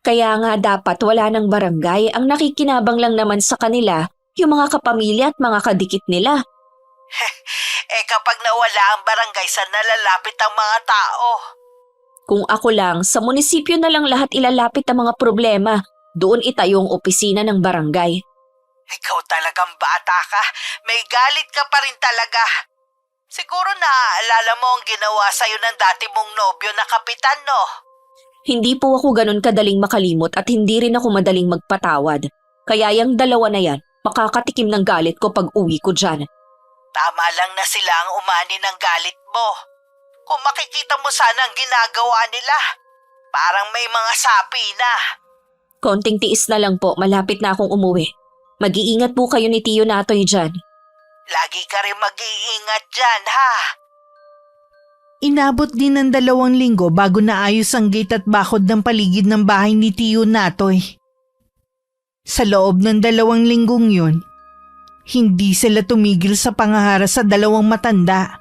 Kaya nga dapat wala ng barangay, ang nakikinabang lang naman sa kanila, yung mga kapamilya at mga kadikit nila. Kapag nawala ang barangay, saan nalalapit ang mga tao? Kung ako lang, sa munisipyo na lang lahat ilalapit ang mga problema. Doon itayo ang opisina ng barangay. Ikaw talagang bata ka. May galit ka pa rin talaga. Siguro naaalala mo ang ginawa sa'yo ng dati mong nobyo na kapitan, no? Hindi po ako ganun kadaling makalimot at hindi rin ako madaling magpatawad. Kaya yung dalawa na yan, makakatikim ng galit ko pag uwi ko dyan. Tama lang na sila ang umani ng galit mo. Kung makikita mo sana ang ginagawa nila, parang may mga sapi na. Konting tiis na lang po, malapit na akong umuwi. Mag-iingat po kayo ni Tiyo Natoy dyan. Lagi ka rin mag-iingat dyan, ha? Inabot din ng 2 linggo bago naayos ang gate at bakod ng paligid ng bahay ni Tiyo Natoy. Sa loob ng 2 linggong yun, hindi sila tumigil sa pangahara sa 2 matanda.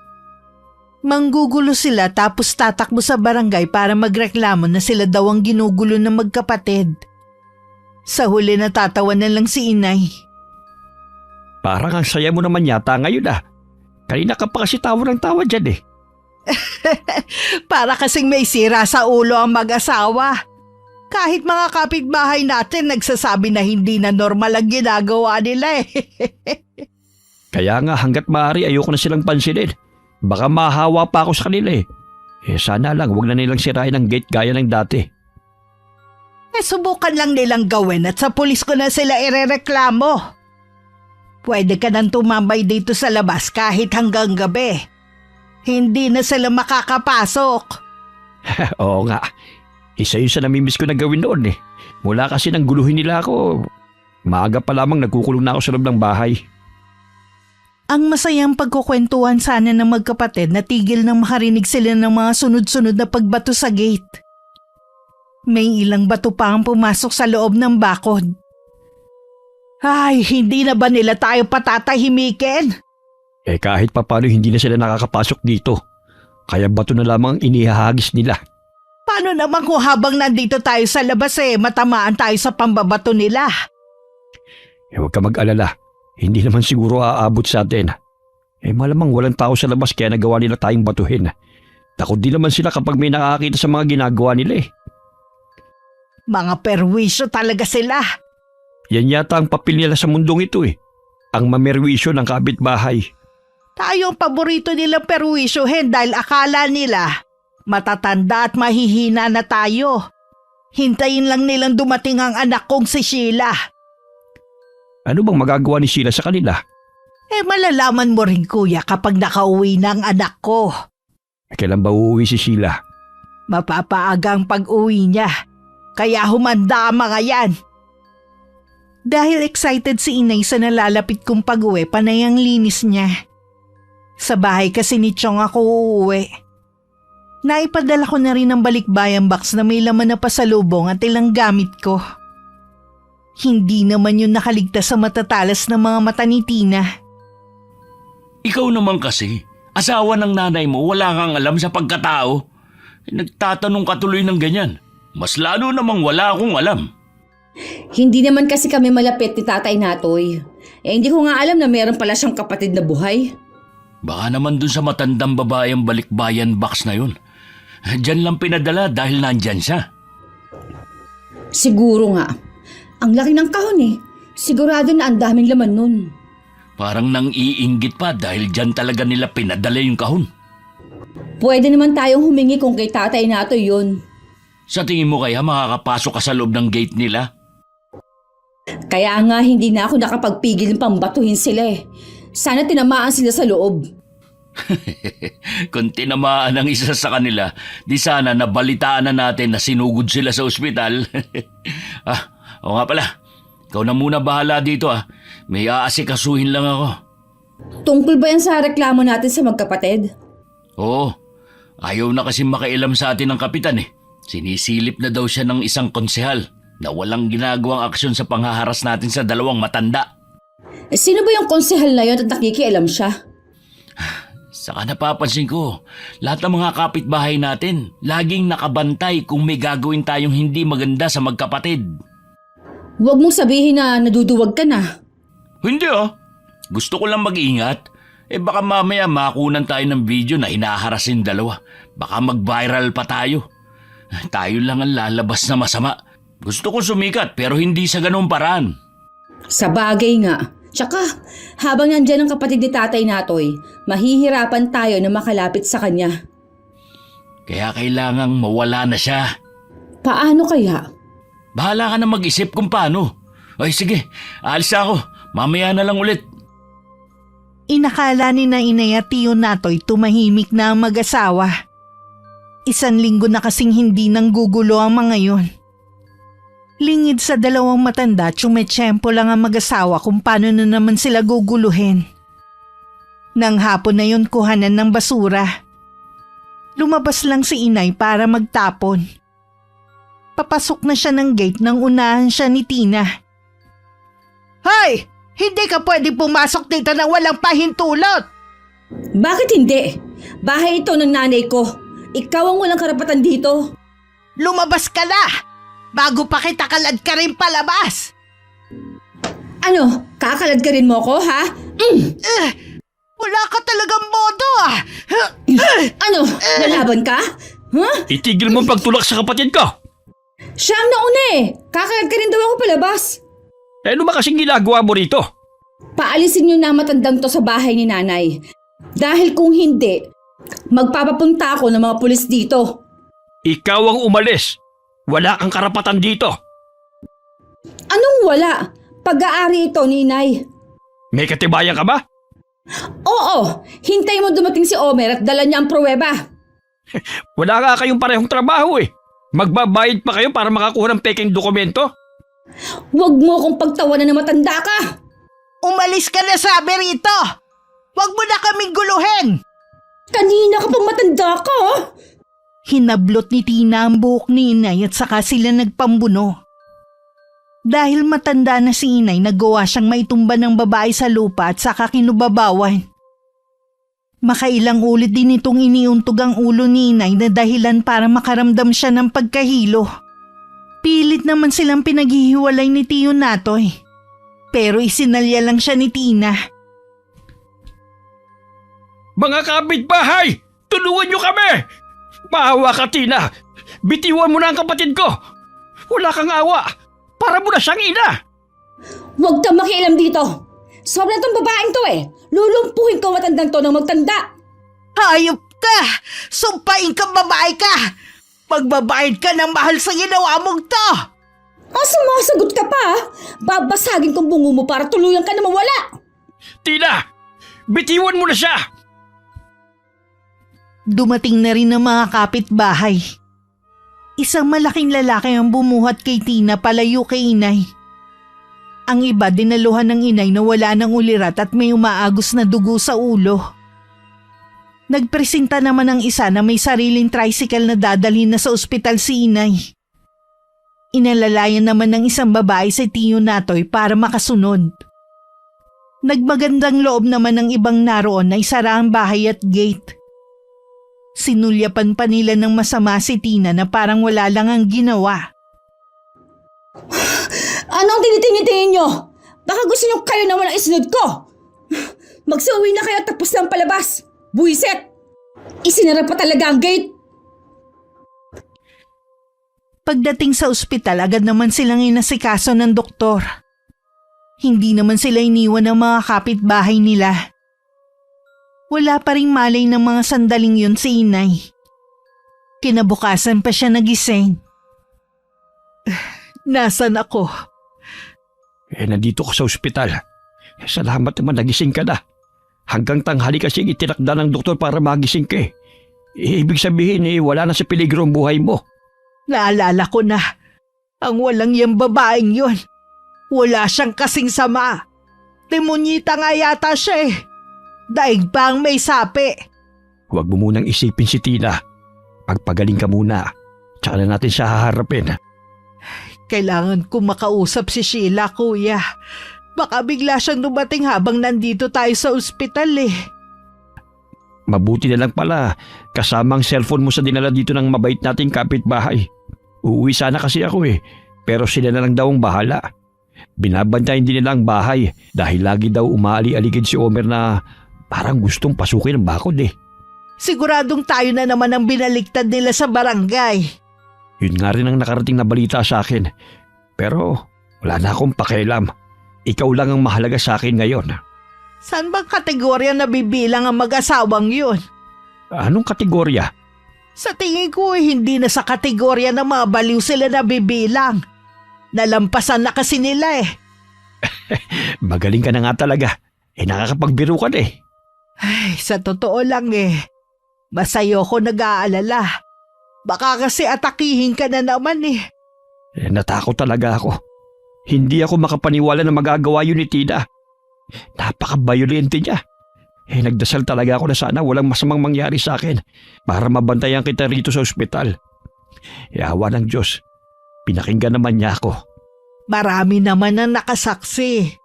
Manggugulo sila tapos tatakbo sa barangay para magreklamo na sila daw ang ginugulo ng magkapatid. Sa huli natatawa na lang si inay. Parang ang saya mo naman yata ngayon Kanina ka pa kasi tawa ng tawa dyan Para kasing may sira sa ulo ang mag-asawa. Kahit mga kapitbahay natin nagsasabi na hindi na normal ang ginagawa nila eh. Kaya nga hanggat maaari ayoko na silang pansinin. Baka mahawa pa ako sa kanila eh. Sana lang wag na nilang sirain ang gate gaya ng dati. Subukan lang nilang gawin at sa pulis ko na sila irereklamo. Pwede ka nang tumambay dito sa labas kahit hanggang gabi. Hindi na sila makakapasok. Oo nga. Isa yun sa namimiss ko na gawin noon eh. Mula kasi nang guluhin nila ako, maaga pa lamang nagkukulong na ako sa loob ng bahay. Ang masayang pagkukwentuhan sana ng magkapatid na tigil nang makarinig sila ng mga sunod-sunod na pagbato sa gate. May ilang bato pa ang pumasok sa loob ng bakod. Ay, hindi na ba nila tayo patatahimikin? Kahit papano hindi na sila nakakapasok dito. Kaya bato na lamang ang inihahagis nila. Paano naman kung habang nandito tayo sa labas matamaan tayo sa pambabato nila? Huwag ka mag-alala. Hindi naman siguro aabot sa atin. Malamang walang tao sa labas kaya nagawa nila tayong batuhin. Takot din naman sila kapag may nakakita sa mga ginagawa nila eh. Mga perwisyo talaga sila. Yan yata ang papel nila sa mundong ito eh. Ang mamerwisyo ng kapitbahay. Tayo ang paborito nilang perwisyohin dahil akala nila matatanda at mahihina na tayo. Hintayin lang nilang dumating ang anak kong si Sheila. Ano bang magagawa ni Sheila sa kanila? Malalaman mo rin kuya kapag nakauwi na ang anak ko. Kailan ba uuwi si Sheila? Mapapaaga ang pag-uwi niya. Kaya humanda ang mga yan. Dahil excited si inay sa nalalapit kong pag-uwi, panay ang linis niya. Sa bahay kasi ni Chong ako uuwi. Naipadala ko na rin ang balikbayan box na may laman na pasalubong at ilang gamit ko. Hindi naman yun nakaligtas sa matatalas ng mga mata ni Tina. Ikaw naman kasi, asawa ng nanay mo, wala kang alam sa pagkatao. Nagtatanong ka tuloy ng ganyan. Mas lalo namang wala akong alam. Hindi naman kasi kami malapit ni Tatay Natoy. Hindi ko nga alam na meron pala siyang kapatid na buhay. Baka naman dun sa matandang babae ang balikbayan box na yun. Diyan lang pinadala dahil nandyan siya. Siguro nga. Ang laki ng kahon eh. Sigurado na ang daming laman nun. Parang nang iinggit pa dahil dyan talaga nila pinadala yung kahon. Pwede naman tayong humingi kung kay Tatay Natoy yun. Sa tingin mo kaya makakapasok ka sa loob ng gate nila? Kaya nga hindi na ako nakapagpigil ng pambatuhin sila eh. Sana tinamaan sila sa loob. Kung tinamaan ang isa sa kanila, di sana nabalitaan na natin na sinugod sila sa ospital. Oo nga pala. Ikaw na muna bahala dito ah. May aasikasuhin lang ako. Tungkol ba yan sa reklamo natin sa magkapatid? Oo. Ayaw na kasi makailam sa atin ng kapitan eh. Sinisilip na daw siya ng isang konsehal na walang ginagawang aksyon sa panghaharas natin sa dalawang matanda. Sino ba yung konsehal na yun at nakikialam siya? Saka napapansin ko, lahat ng mga kapitbahay natin laging nakabantay kung may gagawin tayong hindi maganda sa magkapatid. Huwag mong sabihin na naduduwag ka na. Hindi ah. Gusto ko lang mag-ingat. Baka mamaya makunan tayo ng video na hinaharas yung dalawa. Baka mag-viral pa tayo. Tayo lang ang lalabas na masama. Gusto ko sumikat pero hindi sa ganung paraan. Sa bagay nga. Tsaka, habang nandyan ang kapatid ni Tatay Natoy, mahihirapan tayo na makalapit sa kanya. Kaya kailangang mawala na siya. Paano kaya? Bahala ka na mag-isip kung paano. Ay sige, alis ako. Mamaya na lang ulit. Inakala ni na inay at tiyo Natoy tumahimik na ang mag-asawa. 1 linggo na kasing hindi nang gugulo ang mga yun. Lingid sa dalawang matanda, tsumetsyempo lang ang mag-asawa kung paano na naman sila guguluhin. Nang hapon na yun kuhanan ng basura. Lumabas lang si inay para magtapon. Papasok na siya ng gate nang unahan siya ni Tina. Hoy! Hindi ka pwede pumasok dito nang walang pahintulot! Bakit hindi? Bahay ito ng nanay ko. Ikaw ang walang karapatan dito. Lumabas ka na! Bago pa kita kalad ka rin palabas! Ano? Kakalad ka rin mo ko, ha? Wala ka talagang modo ah! Ano? Lalaban ka? Huh? Itigil mo ang pagtulak sa kapatid ko! Siya ang nauna eh. Kakalat ka rin daw ako palabas. Eh, ano ba kasing ginagawa mo rito? Paalisin niyo na matandang to sa bahay ni nanay. Dahil kung hindi, magpapapunta ako ng mga pulis dito. Ikaw ang umalis. Wala kang karapatan dito. Anong wala? Pag-aari ito, ninay. May katibayan ka ba? Oo, hintay mo dumating si Omer at dala niya ang pruweba. Wala nga kayong parehong trabaho eh. Magbabayad pa kayo para makakuha ng peking dokumento? Huwag mo akong pagtawanan na matanda ka. Umalis ka na sabi rito! Huwag mo na kaming guluhin! Kanina ka pang matanda ka. Hinablot ni Tina ang buhok ni inay at saka sila nagpambuno. Dahil matanda na si inay, nagawa siyang maitumba ng babae sa lupa at saka kinubabawan. Makailang ulit din itong iniuntog ang ulo ni inay na dahilan para makaramdam siya ng pagkahilo. Pilit naman silang pinaghihiwalay ni Tiyo Natoy. Pero isinalya lang siya ni Tina. Mga kapitbahay! Tulungan niyo kami! Maawa ka, Tina! Bitiwan mo na ang kapatid ko! Wala kang awa! Para mo na siyang ina! Huwag kang makialam dito. Sobrang tong babaeng to eh. Lulumpuhin ko matandang to ng magtanda. Hayop ka! Sumpain kang babae ka! Magbabayad ka ng mahal sa ginawa mong to! Sumasagot ka pa. Babasagin kong bungo mo para tuluyan ka na mawala. Tina! Bitiwan mo na siya! Dumating na rin ang mga kapitbahay. Isang malaking lalaki ang bumuhat kay Tina palayo kay inay. Ang iba dinaluhan ng inay na wala ng ulirat at may umaagos na dugo sa ulo. Nagpresenta naman ang isa na may sariling tricycle na dadalhin na sa ospital si inay. Inalalayan naman ng isang babae si Tiyo Natoy para makasunod. Nagmagandang loob naman ng ibang naroon na isara ang bahay at gate. Sinulyapan pa nila ng masama si Tina na parang wala lang ang ginawa. Anong tinitingin-tingin nyo? Baka gusto nyo kayo naman ang isunod ko. Magsuwi na kayo tapos ng palabas. Buisit! Isinara pa talaga ang gate. Pagdating sa ospital, agad naman silang inasikaso ng doktor. Hindi naman sila iniwan ng mga kapitbahay nila. Wala pa rin malay ng mga sandaling yun si inay. Kinabukasan pa siya nagising. Nasaan ako? Nandito ka sa ospital. Salamat naman nagising ka na. Hanggang tanghali kasi itinakda ng doktor para magising ka eh. Ibig sabihin wala na sa peligro ang buhay mo. Naalala ko na. Ang walang yung babaeng yun. Wala siyang kasing sama. Demonyita nga yata siya eh. Daig pa ang may sapi. Huwag mo munang isipin si Tina. Pagpagaling ka muna. Tsaka na natin siya haharapin. Kailangan ko makausap si Sheila, kuya. Baka bigla siyang dumating habang nandito tayo sa ospital eh. Mabuti na lang pala. Kasama ang cellphone mo sa dinala dito ng mabait nating kapitbahay. Uuwi sana kasi ako eh. Pero sila na lang daw ang bahala. Binabantayan din nila ang bahay dahil lagi daw umaali-aligid si Omer na parang gustong pasukin ang bakod eh. Siguradong tayo na naman ang binaliktad nila sa barangay. Yun nga rin ang nakarating na balita sa akin. Pero wala na akong pakialam. Ikaw lang ang mahalaga sa akin ngayon. Saan bang kategorya nabibilang ang mag-asawang yun? Anong kategorya? Sa tingin ko hindi na sa kategorya ng mga baliw sila nabibilang. Nalampasan na kasi nila eh. Magaling ka na nga talaga. Nakakapagbiro ka na eh. Ay, sa totoo lang mas ayoko nag-aalala. Baka kasi atakihin ka na naman eh. Natakot talaga ako. Hindi ako makapaniwala na magagawa yun ni Tina. Napaka-violente niya. Nagdasal talaga ako na sana walang masamang mangyari sa akin para mabantayan kita rito sa ospital. Awa ng Diyos, pinakinggan naman niya ako. Marami naman ang nakasaksi.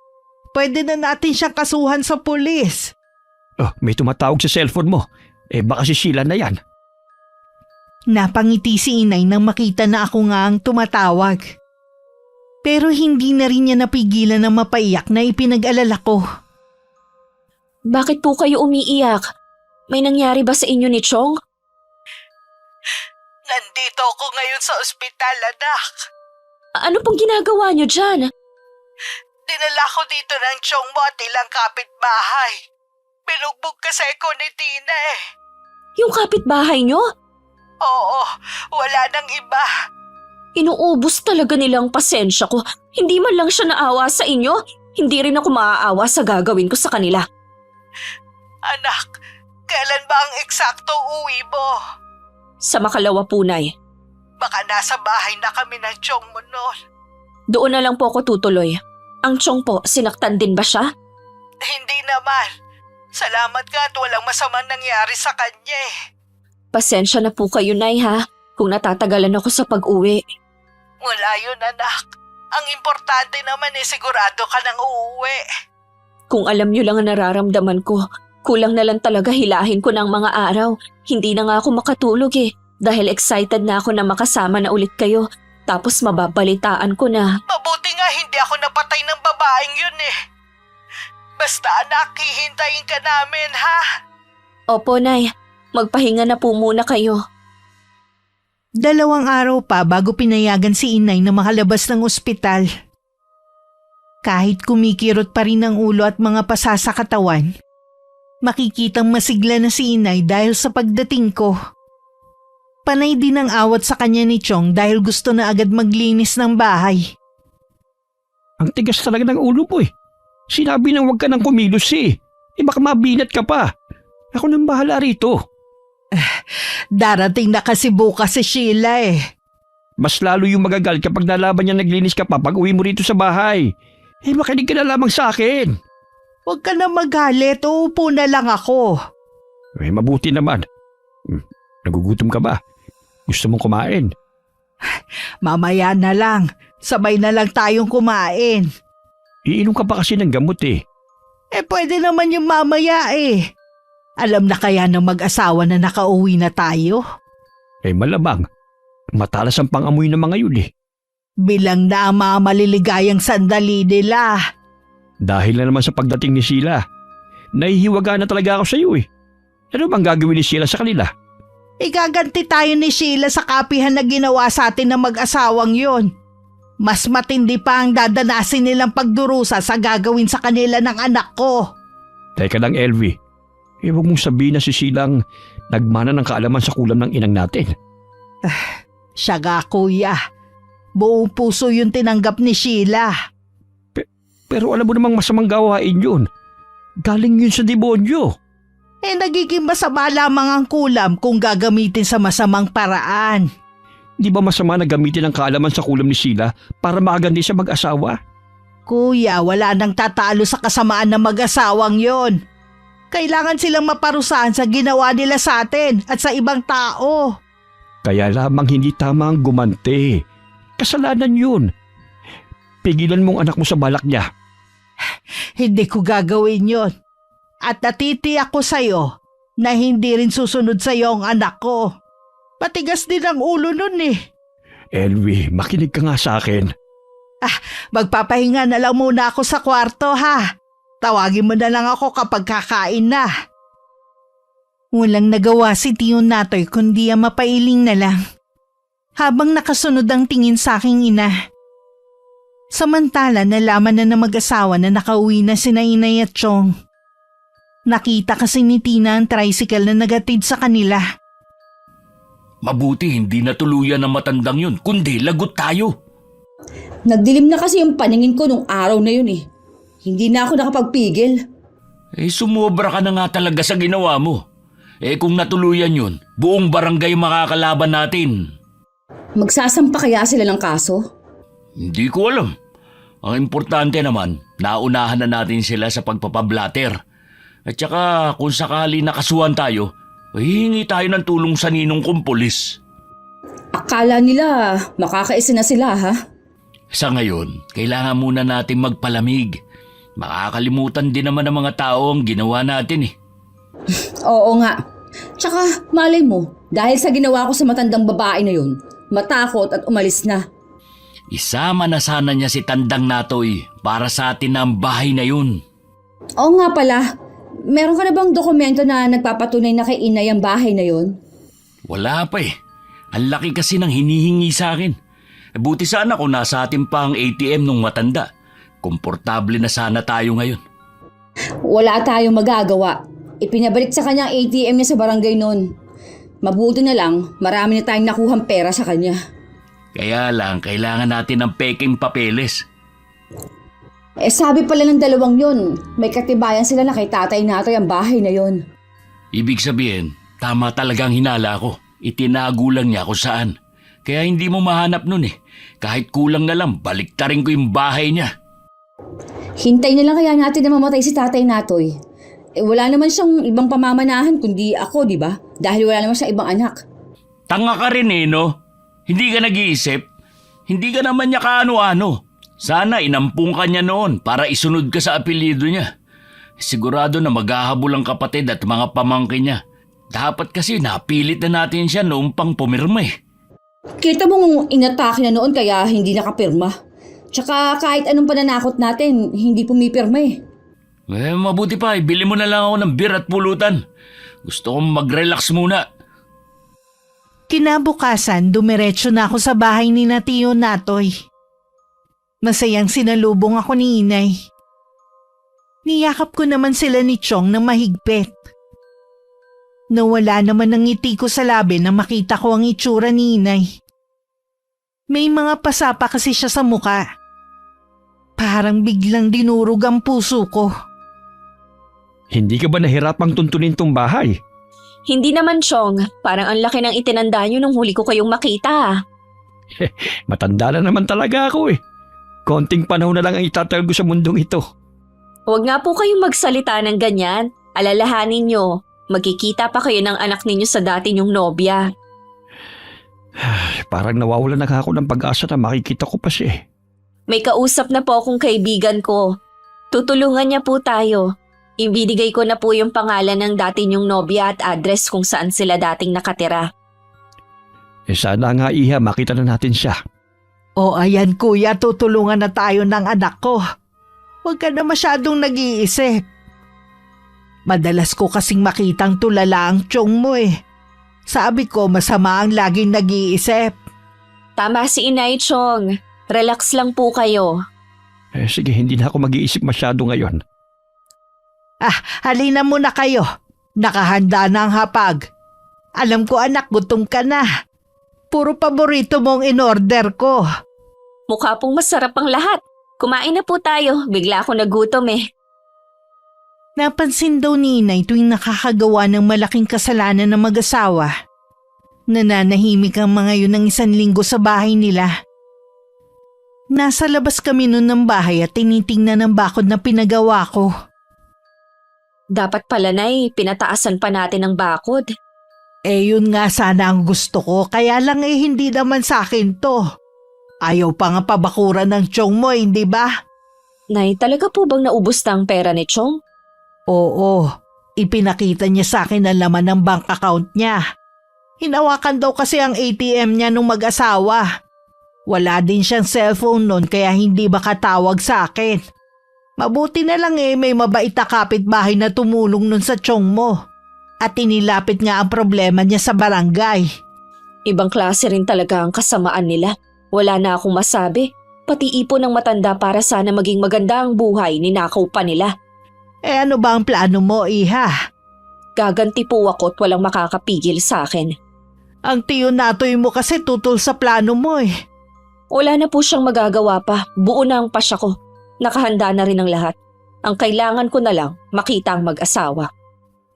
Pwede na natin siyang kasuhan sa pulis. Oh, may tumatawag sa cellphone mo. Baka si Sheila na yan. Napangiti si inay nang makita na ako nga ang tumatawag. Pero hindi na rin niya napigilan na mapaiyak na ipinag-alala ko. Bakit po kayo umiiyak? May nangyari ba sa inyo ni Chong? Nandito ako ngayon sa ospital, anak. Ano pong ginagawa niyo dyan? Dinala ko dito ng tiyong mo at ilang kapitbahay. Binugbog kasi ko ni Tina eh. Yung kapitbahay niyo? Oo, wala nang iba. Inuubos talaga nilang pasensya ko. Hindi man lang siya naawa sa inyo. Hindi rin ako maaawa sa gagawin ko sa kanila. Anak, kailan ba ang eksaktong uwi mo? Sa makalawa po, Nay. Baka nasa bahay na kami ng tiyong mo noon. Doon na lang po ako tutuloy. Ang tiyong po, sinaktan din ba siya? Hindi naman. Salamat ka at walang masamang nangyari sa kanya eh. Pasensya na po kayo, Nay, ha? Kung natatagalan ako sa pag-uwi. Wala yun, anak. Ang importante naman sigurado ka nang uuwi. Kung alam niyo lang ang nararamdaman ko, kulang na lang talaga hilahin ko ng mga araw. Hindi na nga ako makatulog dahil excited na ako na makasama na ulit kayo. Tapos mababalitaan ko na. Mabuti nga hindi ako napatay ng babaeng yun eh. Basta anak, hihintayin ka namin ha. Opo, Nay. Magpahinga na po muna kayo. 2 araw pa bago pinayagan si inay na makalabas ng ospital. Kahit kumikirot pa rin ang ulo at mga pasa sa katawan, makikitang masigla na si inay dahil sa pagdating ko. Panay din ang awat sa kanya ni Chong dahil gusto na agad maglinis ng bahay. Ang tigas talaga ng ulo mo eh. Sinabi nang huwag ka nang kumilos eh. Baka mabinat ka pa. Ako nang bahala rito. Darating na kasi bukas si Sheila eh. Mas lalo yung magagalit kapag nalaban niya naglinis ka pa pag uwi mo rito sa bahay. Makinig ka na lamang sa akin. Huwag ka na magalit, uupo na lang ako. Mabuti naman. Nagugutom ka ba? Gusto mong kumain? Mamaya na lang, sabay na lang tayong kumain. Iinom ka pa kasi ng gamot eh. Pwede naman yung mamaya eh. Alam na kaya ng mag-asawa na nakauwi na tayo? Malamang. Matalas ang pangamoy ng mga yun eh. Bilang na ang mga maliligayang sandali nila. Dahil na naman sa pagdating ni Sheila, nahihiwaga na talaga ako sa iyo eh. Ano bang gagawin ni Sheila sa kanila? Igaganti tayo ni Sheila sa kapihan na ginawa sa atin ng mag-asawang yon. Mas matindi pa ang dadanasin nilang pagdurusa sa gagawin sa kanila ng anak ko. Teka lang, Elvie. Huwag mong sabihin na si Sheila ang nagmana ng kaalaman sa kulam ng inang natin. Siya ga, kuya. Buong puso yung tinanggap ni Sheila. Pero alam mo namang masamang gawain yun. Galing yun sa demonyo. Nagiging masama lamang ang kulam kung gagamitin sa masamang paraan. Di ba masama na gamitin ang kaalaman sa kulam ni Sheila para makagandi sa mag-asawa? Kuya, wala nang tatalo sa kasamaan ng mag-asawang yon. Kailangan silang maparusahan sa ginawa nila sa atin at sa ibang tao. Kaya lamang hindi tama ang gumante. Kasalanan yun. Pigilan mong anak mo sa balak niya. Hindi ko gagawin yon. At natitiyak ko sa'yo na hindi rin susunod sa'yo ang anak ko. Patigas din ang ulo nun eh. Elvie, makinig ka nga sa akin. Magpapahinga na lang muna ako sa kwarto ha. Tawagin mo na lang ako kapag kakain na. Walang nagawa si Tiyo Natoy kundi ang mapailing na lang. Habang nakasunod ang tingin sa aking ina. Samantala nalaman na ng mag-asawa na nakauwi na sina Inay at Chong. Nakita kasi ni Tina ang tricycle na nagatid sa kanila. Mabuti hindi natuluyan ng matandang yun, kundi lagot tayo. Nagdilim na kasi yung paningin ko nung araw na yun eh. Hindi na ako nakapagpigil. Sumobra ka na nga talaga sa ginawa mo. Kung natuluyan yun, buong barangay makakalaban natin. Magsasampa kaya sila ng kaso? Hindi ko alam. Ang importante naman, naunahan na natin sila sa pagpapablatter. At saka kung sakali nakasuhan tayo, hihingi tayo ng tulong sa ninong kong pulis. Akala nila makakaisa na sila ha? Sa ngayon, kailangan muna natin magpalamig. Makakalimutan din naman ng mga tao ang ginawa natin eh. Oo nga. Tsaka malay mo, dahil sa ginawa ko sa matandang babae na yun, matakot at umalis na. Isama na sana niya si Tandang Natoy para sa atin ang bahay na yun. Oo nga pala, meron ka na bang dokumento na nagpapatunay na kay Inay ang bahay na yun? Wala pa eh. Ang laki kasi ng hinihingi sa akin. Buti sana kung nasa atin pa ang ATM nung matanda. Komportable na sana tayo ngayon. Wala tayong magagawa. Ipinabalik sa kanya ang ATM niya sa barangay noon. Mabuti na lang, marami na tayong nakuhang pera sa kanya. Kaya lang, kailangan natin ng peking papeles. Sabi pala ng dalawang yun, may katibayan sila na kay Tatay Natoy ang bahay na yon. Ibig sabihin, tama talagang hinala ko. Itinago lang niya kung saan. Kaya hindi mo mahanap nun eh. Kahit kulang na lang, baliktarin ko yung bahay niya. Hintay na lang kaya natin na mamatay si Tatay Natoy. Wala naman siyang ibang pamamanahan kundi ako, di ba? Dahil wala naman siyang ibang anak. Tanga ka rin eh, no? Hindi ka nag-iisip? Hindi ka naman niya kaano-ano. Sana inampung ka niya noon para isunod ka sa apelyido niya. Sigurado na maghahabol ang kapatid at mga pamangkin niya. Dapat kasi napilit na natin siya noong pang pumirma eh. Kita mong inatake na noon kaya hindi nakapirma. Tsaka kahit anong pananakot natin, hindi pumipirma eh. Mabuti pa, bili mo na lang ako ng beer at pulutan. Gusto kong mag-relax muna. Kinabukasan, dumiretso na ako sa bahay ni na Tiyo Natoy. Masayang sinalubong ako ni Inay. Niyakap ko naman sila ni Chong ng mahigpit. Nawala naman ang ngiti ko sa labi na makita ko ang itsura ni Inay. May mga pasapa kasi siya sa muka. Parang biglang dinurog ang puso ko. Hindi ka ba nahirapang tuntunin tong bahay? Hindi naman, Chong. Parang ang laki ng itinanda nyo nung huli ko kayong makita. Matanda na naman talaga ako eh. Konting panahon na lang ang itatagal ko sa mundong ito. Huwag nga po kayong magsalita ng ganyan. Alalahanin nyo, magkikita pa kayo ng anak ninyo sa dati nyong nobya. Parang nawawalan na ako ng pag-asa na makikita ko pa siya eh. May kausap na po akong kaibigan ko. Tutulungan niya po tayo. Ibinigay ko na po yung pangalan ng dati niyong nobya at address kung saan sila dating nakatira. Sana nga iha makita na natin siya. O ayan kuya, tutulungan na tayo ng anak ko. Huwag ka na masyadong nag-iisip. Madalas ko kasing makitang tulala ang tiyong mo eh. Sabi ko masama ang laging nag-iisip. Tama si Inay, Chong. Relax lang po kayo. Sige, hindi na ako mag-iisip masyado ngayon. Halina muna kayo. Nakahanda na ang hapag. Alam ko anak, gutom ka na. Puro paborito mong in-order ko. Mukha pong masarap ang lahat. Kumain na po tayo. Bigla ako nagutom eh. Napansin daw ni Inay tuwing nakakagawa ng malaking kasalanan ng mag-asawa. Nananahimik ang mga yun ng 1 linggo sa bahay nila. Nasa labas kami noon ng bahay at tinitingnan ang bakod na pinagawa ko. Dapat pala Nay, pinataasan pa natin ang bakod. Yun nga sana ang gusto ko, kaya lang hindi naman sa akin to. Ayaw pa nga pabakuran ng tiyong mo, hindi ba? Nay, talaga po bang naubos na ang pera ni Chong? Oo, ipinakita niya sa akin ang laman ng bank account niya. Hinawakan daw kasi ang ATM niya nung mag-asawa. Wala din siyang cellphone noon kaya hindi makatawag sa akin. Mabuti na lang may mabait na kapitbahay na tumulong nun sa tiyong mo. At inilapit nga ang problema niya sa barangay. Ibang klase rin talaga ang kasamaan nila. Wala na akong masabi. Pati ipon ng matanda para sana maging maganda ang buhay, ninakaw pa nila. Ano ba ang plano mo, iha? Gaganti po ako at walang makakapigil sa akin. Ang Tiyo Natoy mo kasi tutol sa plano mo eh. Wala na po siyang magagawa pa. Buo na ang pasya ko. Nakahanda na rin ang lahat. Ang kailangan ko na lang, makita ang mag-asawa.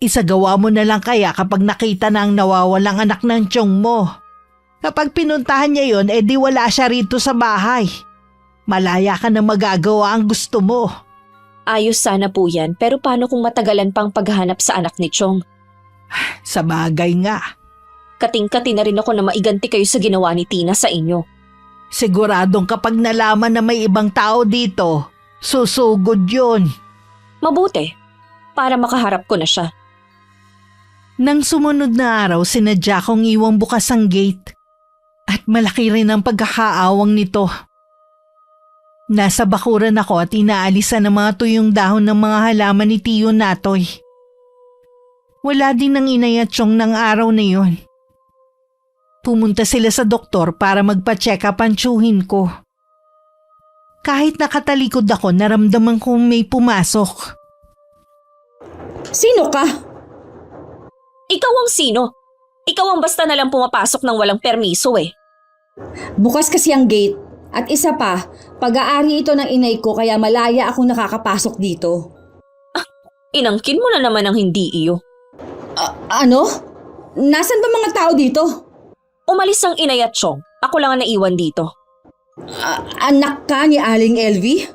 Isagawa mo na lang kaya kapag nakita na ang nawawalang anak ng tiyong mo. Kapag pinuntahan niya yon, di wala siya rito sa bahay. Malaya ka na magagawa ang gusto mo. Ayos sana po yan, pero paano kung matagalan pang paghahanap sa anak ni Chong? Sa bagay nga. Kating-kati na rin ako na maiganti kayo sa ginawa ni Tina sa inyo. Siguradong kapag nalaman na may ibang tao dito, susugod yun. Mabuti, para makaharap ko na siya. Nang sumunod na araw, sinadya kong iwang bukas ang gate. At malaki rin ang pagkakaawang nito. Nasa bakuran ako at inaalisan ang mga tuyong dahon ng mga halaman ni Tiyo Natoy. Wala din ng Inay at Chong ng araw na yun. Pumunta sila sa doktor para magpa-check up ang tiyuhin ko. Kahit nakatalikod ako, naramdaman kong may pumasok. Sino ka? Ikaw ang sino? Ikaw ang basta na lang pumapasok ng walang permiso eh. Bukas kasi ang gate. At isa pa, pag-aari ito ng inay ko kaya malaya akong nakakapasok dito. Inangkin mo na naman ang hindi iyo. Ano? Nasaan ba mga tao dito? Umalis ang inay at Chong. Ako lang ang naiwan dito. Anak ka ni Aling Elvie?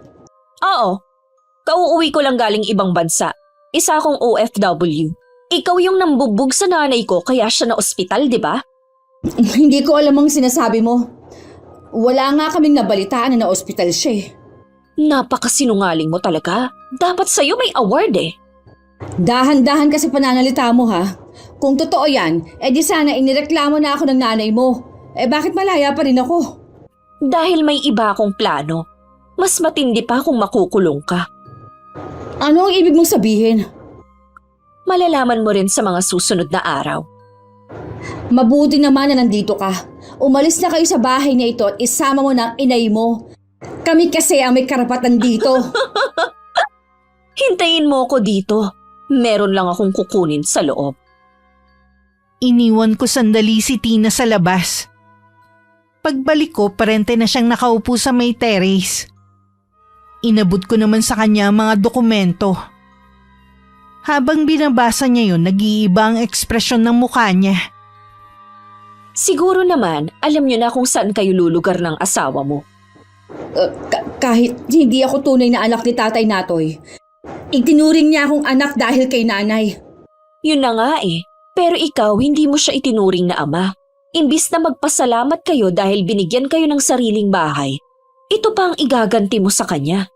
Oo. Kauuwi ko lang galing ibang bansa. Isa akong OFW. Ikaw yung nambubog sa nanay ko kaya siya na ospital, di ba? Hindi ko alam ang sinasabi mo. Wala nga kaming nabalitaan na na-ospital siya eh. Napakasinungaling mo talaga. Dapat sa'yo may award eh. Dahan-dahan kasi pananalita mo ha. Kung totoo yan, di sana inireklamo na ako ng nanay mo. Bakit malaya pa rin ako? Dahil may iba akong plano. Mas matindi pa kung makukulong ka. Ano ang ibig mong sabihin? Malalaman mo rin sa mga susunod na araw. Mabuti naman na nandito ka. Umalis na kayo sa bahay na ito at isama mo ng inay mo. Kami kasi ang may karapatan dito. Hintayin mo ako dito. Meron lang akong kukunin sa loob. Iniwan ko sandali si Tina sa labas. Pagbalik ko, parente na siyang nakaupo sa may terrace. Inabot ko naman sa kanya ang mga dokumento. Habang binabasa niya yun, nag-iiba ang ekspresyon ng mukha niya. Siguro naman, alam niyo na kung saan kayo lulugar ng asawa mo. Kahit hindi ako tunay na anak ni Tatay Natoy, itinuring niya akong anak dahil kay nanay. Yun na nga eh. Pero ikaw, hindi mo siya itinuring na ama. Imbis na magpasalamat kayo dahil binigyan kayo ng sariling bahay, ito pa ang igaganti mo sa kanya.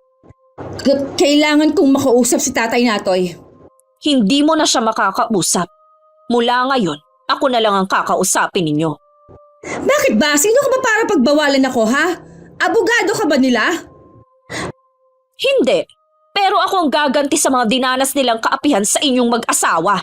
Kailangan kong makausap si Tatay Natoy. Hindi mo na siya makakausap. Mula ngayon, ako na lang ang kakausapin ninyo. Bakit ba? Sino ka ba para pagbawalan ako, ha? Abogado ka ba nila? Hindi. Pero ako ang gaganti sa mga dinanas nilang kaapihan sa inyong mag-asawa.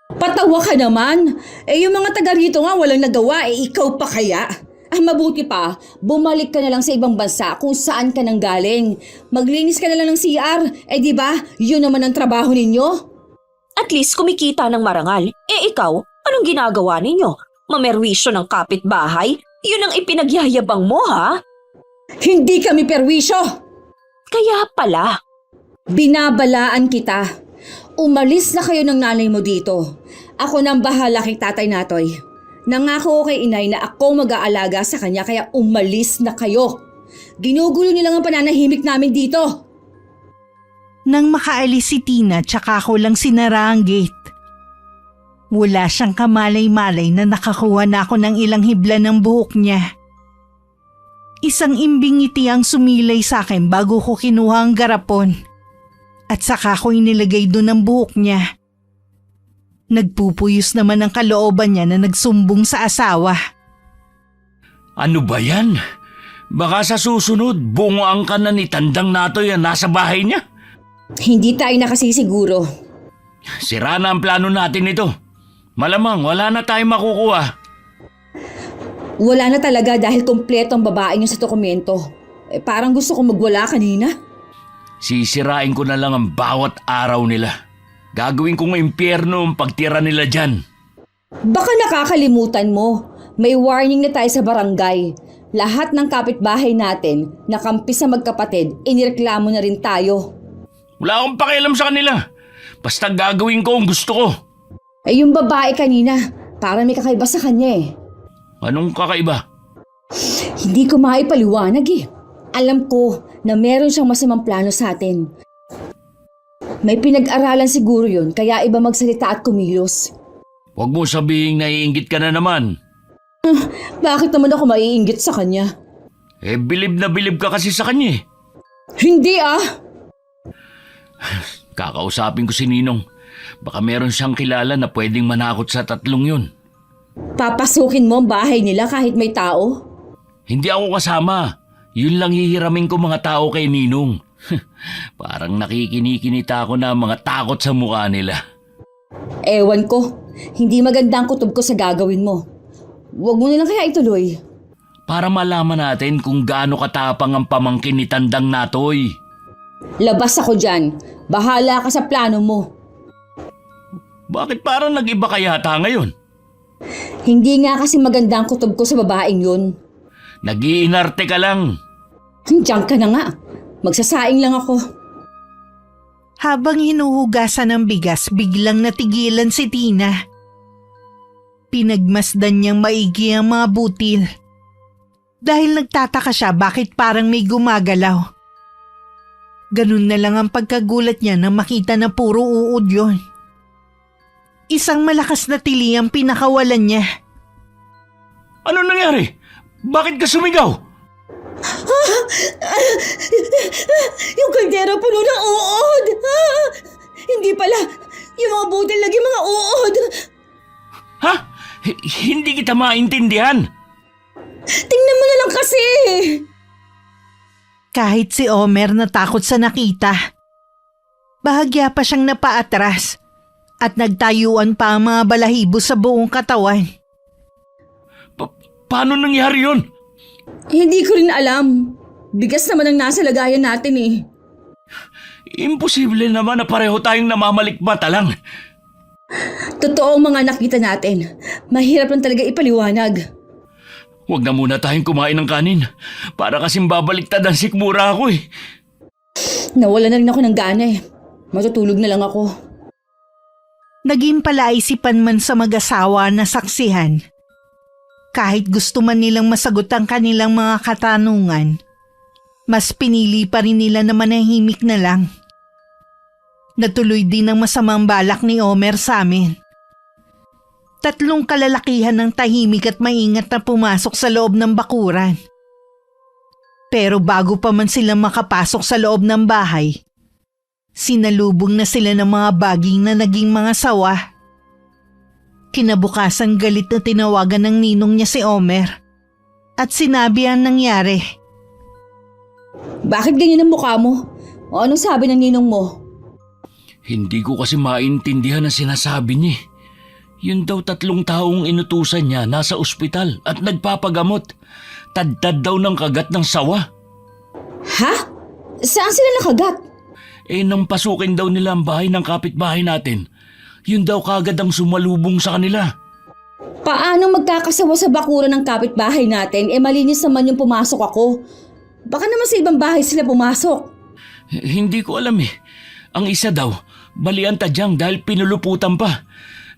Patawa ka naman. Yung mga taga rito nga walang nagawa, ikaw pa kaya? Mabuti pa, bumalik ka na lang sa ibang bansa kung saan ka nang galing. Maglinis ka na lang ng CR. Di ba? Yun naman ang trabaho ninyo. At least kumikita ng marangal. Ikaw, anong ginagawa ninyo? Mamerwisyo ng kapitbahay? Yun ang ipinagyayabang mo, ha? Hindi kami perwisyo. Kaya pala. Binabalaan kita. Umalis na kayo ng nanay mo dito. Ako nang bahala kay Tatay Natoy. Nangako ko kay inay na ako mag-aalaga sa kanya kaya umalis na kayo. Ginugulo niyo lang ang pananahimik namin dito. Nang makaalis si Tina, tsaka ko lang sinara ang gate. Wala siyang kamalay-malay na nakakuha na ako ng ilang hibla ng buhok niya. Isang imbing ngiti ang sumilay sa akin bago ko kinuha ang garapon. At saka ko inilagay doon ang buhok niya. Nagpupuyos naman ang kalooban niya na nagsumbong sa asawa. Ano ba yan? Baka sa susunod, bungoan ka na ni Tandang Natoy ang nasa bahay niya. Hindi tayo nakasisiguro. Sira na ang plano natin ito. Malamang wala na tayong makukuha. Wala na talaga dahil kompleto ang babae niyo sa dokumento. Parang gusto kong magwala kanina. Sisirain ko na lang ang bawat araw nila. Gagawin kong impyerno ang pagtira nila dyan. Baka nakakalimutan mo. May warning na tayo sa barangay. Lahat ng kapitbahay natin na kampi sa magkapatid, inireklamo na rin tayo. Wala akong pakialam sa kanila. Basta gagawin ko ang gusto ko. Yung babae kanina, parang may kakaiba sa kanya eh. Anong kakaiba? Hindi ko maipaliwanag eh. Alam ko na meron siyang masamang plano sa atin. May pinag-aralan siguro yun, kaya iba magsalita at kumilos. Huwag mo sabihing naiinggit ka na naman. Bakit naman ako maiinggit sa kanya? Bilib na bilib ka kasi sa kanya eh. Hindi ah! Kakausapin ko si Ninong. Baka meron siyang kilala na pwedeng manakot sa tatlong yun. Papasukin mo ang bahay nila kahit may tao? Hindi ako kasama. Yun lang hihiramin ko mga tao kay Ninong. Parang nakikinikinita ako na mga takot sa mukha nila. Ewan ko. Hindi maganda ang kutob ko sa gagawin mo. Huwag mo na lang kaya ituloy. Para malaman natin kung gaano katapang ang pamangkin ni Tandang Natoy. Labas ako dyan. Bahala ka sa plano mo. Bakit parang nag-iba ka yata ngayon? Hindi nga kasi maganda ang kutob ko sa babaeng yun. Nag-iinarte ka lang. Diyan ka na nga. Magsasaing lang ako. Habang hinuhugasan ng bigas, biglang natigilan si Tina. Pinagmasdan niyang maigi ang mga butil. Dahil nagtataka siya bakit parang may gumagalaw. Ganun na lang ang pagkagulat niya nang makita na puro uod yun. Isang malakas na tili ang pinakawalan niya. Ano nangyari? Bakit ka sumigaw? Yung kaldero puno ng uod. Hindi pala. Yung mga butil lagi mga uod. Ha? Hindi kita maintindihan. Tingnan mo na lang kasi. Kahit si Omer natakot sa nakita. Bahagya pa siyang napaatras at nagtayuan pa ang mga balahibo sa buong katawan. Paano nangyari yun? Hindi ko rin alam. Bigas naman ang nasa lagayan natin eh. Imposible naman na pareho tayong namamalikmata lang. Totoo ang mga nakita natin. Mahirap lang talaga ipaliwanag. Huwag na muna tayong kumain ng kanin. Para kasing babaliktad ang sikmura ako eh. Nawala na rin ako ng gana eh. Matutulog na lang ako. Naging palaisipan man sa mag-asawa na saksihan. Kahit gusto man nilang masagot ang kanilang mga katanungan, mas pinili pa rin nila na manahimik na lang. Natuloy din ang masamang balak ni Omer sa amin. 3 kalalakihan ng tahimik at maingat na pumasok sa loob ng bakuran. Pero bago pa man sila makapasok sa loob ng bahay, sinalubong na sila ng mga baging na naging mga sawa. Kinabukasan galit na tinawagan ng ninong niya si Omer at sinabi ang nangyari. Bakit ganyan ang mukha mo? O anong sabi ng ninong mo? Hindi ko kasi maintindihan ang sinasabi niya. Yun daw 3 taong inutusan niya nasa ospital at nagpapagamot. Tad-tad daw ng kagat ng sawa. Ha? Saan sila nakagat? Nang pasukin daw nila ang bahay ng kapitbahay natin, yun daw kagad ang sumalubong sa kanila. Paano magkakasawa sa bakuran ng kapitbahay natin? Malinis naman yung pumasok ako. Baka naman sa ibang bahay sila pumasok. Hindi ko alam eh. Ang isa daw, balian tadyang dahil pinuluputan pa.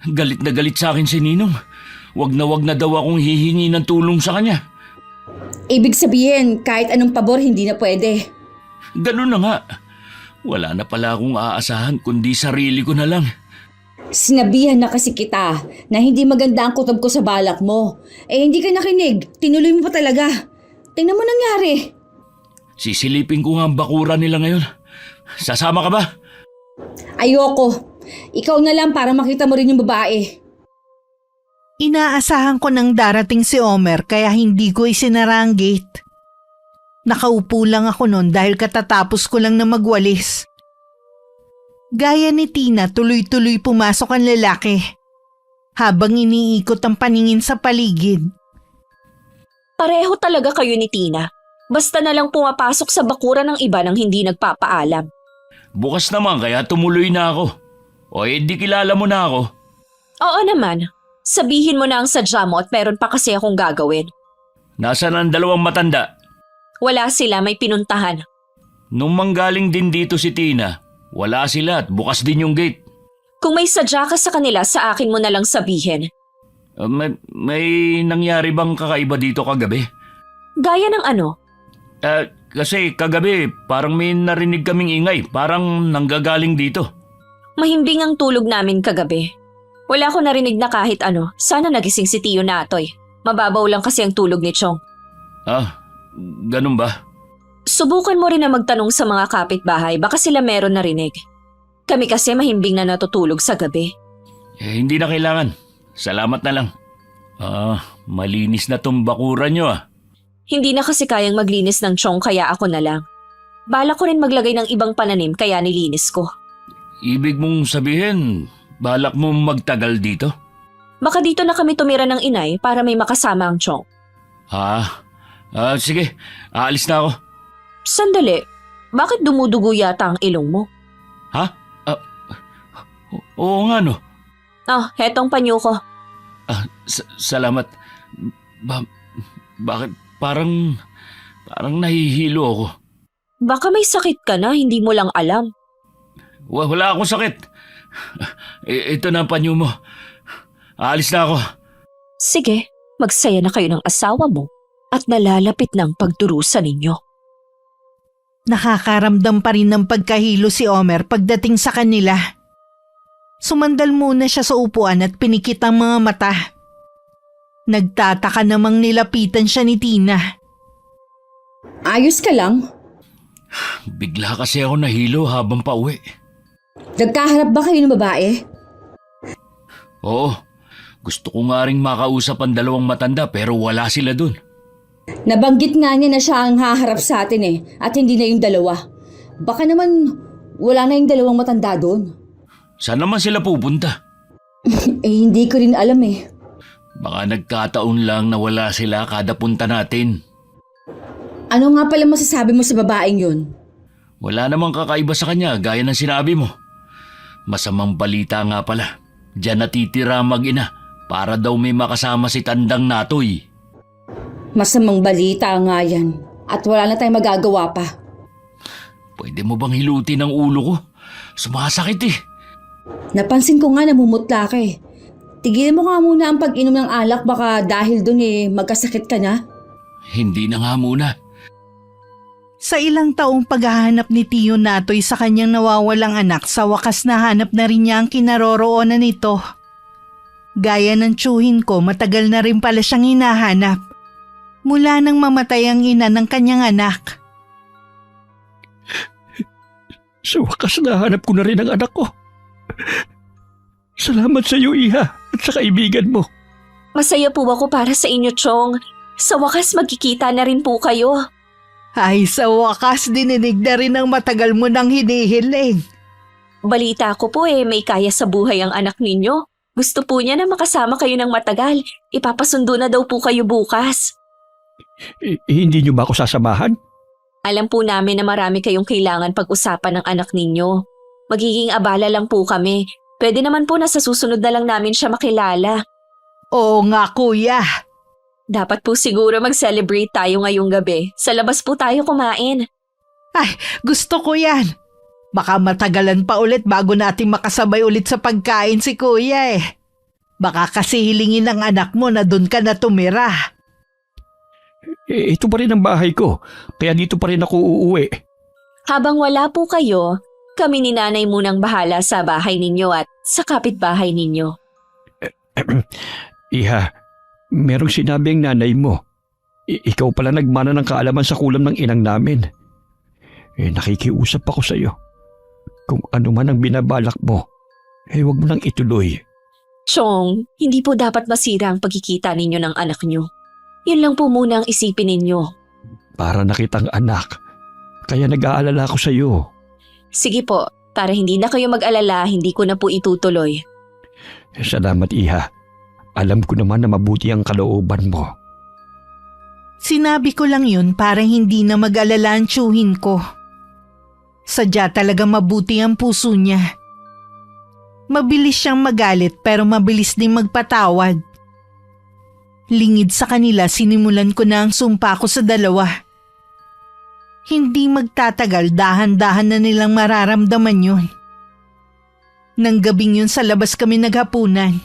Galit na galit sa akin si Ninong. Wag na daw akong hihingi ng tulong sa kanya. Ibig sabihin, kahit anong pabor hindi na pwede. Ganun na nga. Wala na pala akong aasahan kundi sarili ko na lang. Sinabihan na kasi kita na hindi maganda ang kutob ko sa balak mo. Hindi ka nakinig. Tinuloy mo pa talaga. Tingnan mo nangyari. Sisilipin ko nga ang bakura nila ngayon. Sasama ka ba? Ayoko. Ikaw na lang para makita mo rin yung babae. Inaasahan ko nang darating si Omer kaya hindi ko isinara ang gate. Nakaupo lang ako noon dahil katatapos ko lang na magwalis. Gaya ni Tina, tuloy-tuloy pumasok ang lalaki habang iniikot ang paningin sa paligid. Pareho talaga kayo ni Tina. Basta na lang pumapasok sa bakura ng iba nang hindi nagpapaalam. Bukas naman kaya tumuloy na ako. O di kilala mo na ako. Oo naman. Sabihin mo na ang sadya mo at meron pa kasi akong gagawin. Nasaan ang 2 matanda? Wala sila, may pinuntahan. Nung manggaling din dito si Tina, wala sila at bukas din yung gate. Kung may sadya ka sa kanila, sa akin mo na lang sabihin. May nangyari bang kakaiba dito kagabi? Gaya ng ano? Kasi kagabi parang may narinig kaming ingay, parang nanggagaling dito. Mahimbing ang tulog namin kagabi. Wala ko narinig na kahit ano. Sana nagising si Tiyo Natoy. Mababaw lang kasi ang tulog ni Chong. Ganun ba? Subukan mo rin na magtanong sa mga kapitbahay, baka sila meron narinig. Kami kasi mahimbing na natutulog sa gabi. Hindi na kailangan. Salamat na lang. Malinis na tong bakura nyo Hindi na kasi kayang maglinis ng Chong kaya ako na lang. Bala ko rin maglagay ng ibang pananim kaya nilinis ko. Ibig mong sabihin, balak mo magtagal dito? Baka dito na kami tumira ng inay para may makasama ang Chong. Sige, aalis na ako. Sandali, bakit dumudugo yata ang ilong mo? Ha? Oo nga no. Hetong panyo ko. Salamat. Bakit parang nahihilo ako? Baka may sakit ka na, hindi mo lang alam. Wala akong sakit. Ito na ang panyo mo. Aalis na ako. Sige, magsaya na kayo ng asawa mo at nalalapit ng pagdurusa ninyo. Nakakaramdam pa rin ng pagkahilo si Omer pagdating sa kanila. Sumandal muna siya sa upuan at pinikit ang mga mata. Nagtataka namang nilapitan siya ni Tina. Ayos ka lang? Bigla kasi ako nahilo habang pauwi. Nagkaharap ba kayo ng babae? Oo, gusto ko nga ring makausap ang dalawang matanda pero wala sila dun. Nabanggit nga niya na siya ang haharap sa atin at hindi na yung dalawa. Baka naman wala na yung dalawang matanda doon. Saan naman sila pupunta? Hindi ko rin alam Baka nagkataon lang na wala sila kada punta natin. Ano nga pala masasabi mo sa babaeng yun? Wala namang kakaiba sa kanya gaya ng sinabi mo. Masamang balita nga pala. Diyan natitira mag-ina para daw may makasama si Tandang Natoy. Masamang balita nga yan at wala na tayong magagawa pa. Pwede mo bang hilutin ang ulo ko? Sumasakit Napansin ko nga namumutla ka Tigilin mo nga muna ang pag-inom ng alak baka dahil dun magkasakit ka na. Hindi na nga muna. Sa ilang taong paghahanap ni Tiyo Natoy sa kanyang nawawalang anak, sa wakas nahanap na rin niya ang kinaroroonan nito. Gaya ng tiyuhin ko, matagal na rin pala siyang hinahanap. Mula nang mamatay ang ina ng kanyang anak. Sa wakas nahanap ko na rin ang anak ko. Salamat sa iyo, Iha, at sa kaibigan mo. Masaya po ako para sa inyo, Chong. Sa wakas magkikita na rin po kayo. Ay, sa wakas dininig na rin ang matagal mo nang hinihiling. Balita ko po may kaya sa buhay ang anak ninyo. Gusto po niya na makasama kayo ng matagal. Ipapasundo na daw po kayo bukas. Hindi niyo ba ako sasamahan? Alam po namin na marami kayong kailangan pag-usapan ng anak ninyo. Magiging abala lang po kami. Pwede naman po na sa susunod na lang namin siya makilala. Oo nga, kuya. Dapat po siguro mag-celebrate tayo ngayong gabi. Sa labas po tayo kumain. Ay, gusto ko yan. Baka matagalan pa ulit bago natin makasabay ulit sa pagkain si kuya Baka kasi hilingin ng anak mo na doon ka na tumira. Ito pa rin ang bahay ko, kaya dito pa rin ako uuwi. Habang wala po kayo, kami ni nanay munang bahala sa bahay ninyo at sa kapitbahay ninyo. Iha, merong sinabi ang nanay mo. Ikaw pala nagmana ng kaalaman sa kulam ng inang namin. Nakikiusap ako sa iyo. Kung ano man ang binabalak mo, huwag mo nang ituloy. Chong, hindi po dapat masira ang pagkikita ninyo ng anak nyo. Yun lang po muna ang isipin ninyo. Para nakitang anak, kaya nag-aalala ako sa iyo. Sige po, para hindi na kayo mag-alala, hindi ko na po itutuloy. Salamat, Iha. Alam ko naman na mabuti ang kalooban mo. Sinabi ko lang yun para hindi na mag-alala ang tiyuhin ko. Sadya talaga mabuti ang puso niya. Mabilis siyang magalit pero mabilis din magpatawad. Lingid sa kanila, sinimulan ko na ang sumpa ko sa dalawa. Hindi magtatagal, dahan-dahan na nilang mararamdaman yun. Nang gabing yun sa labas kami naghapunan.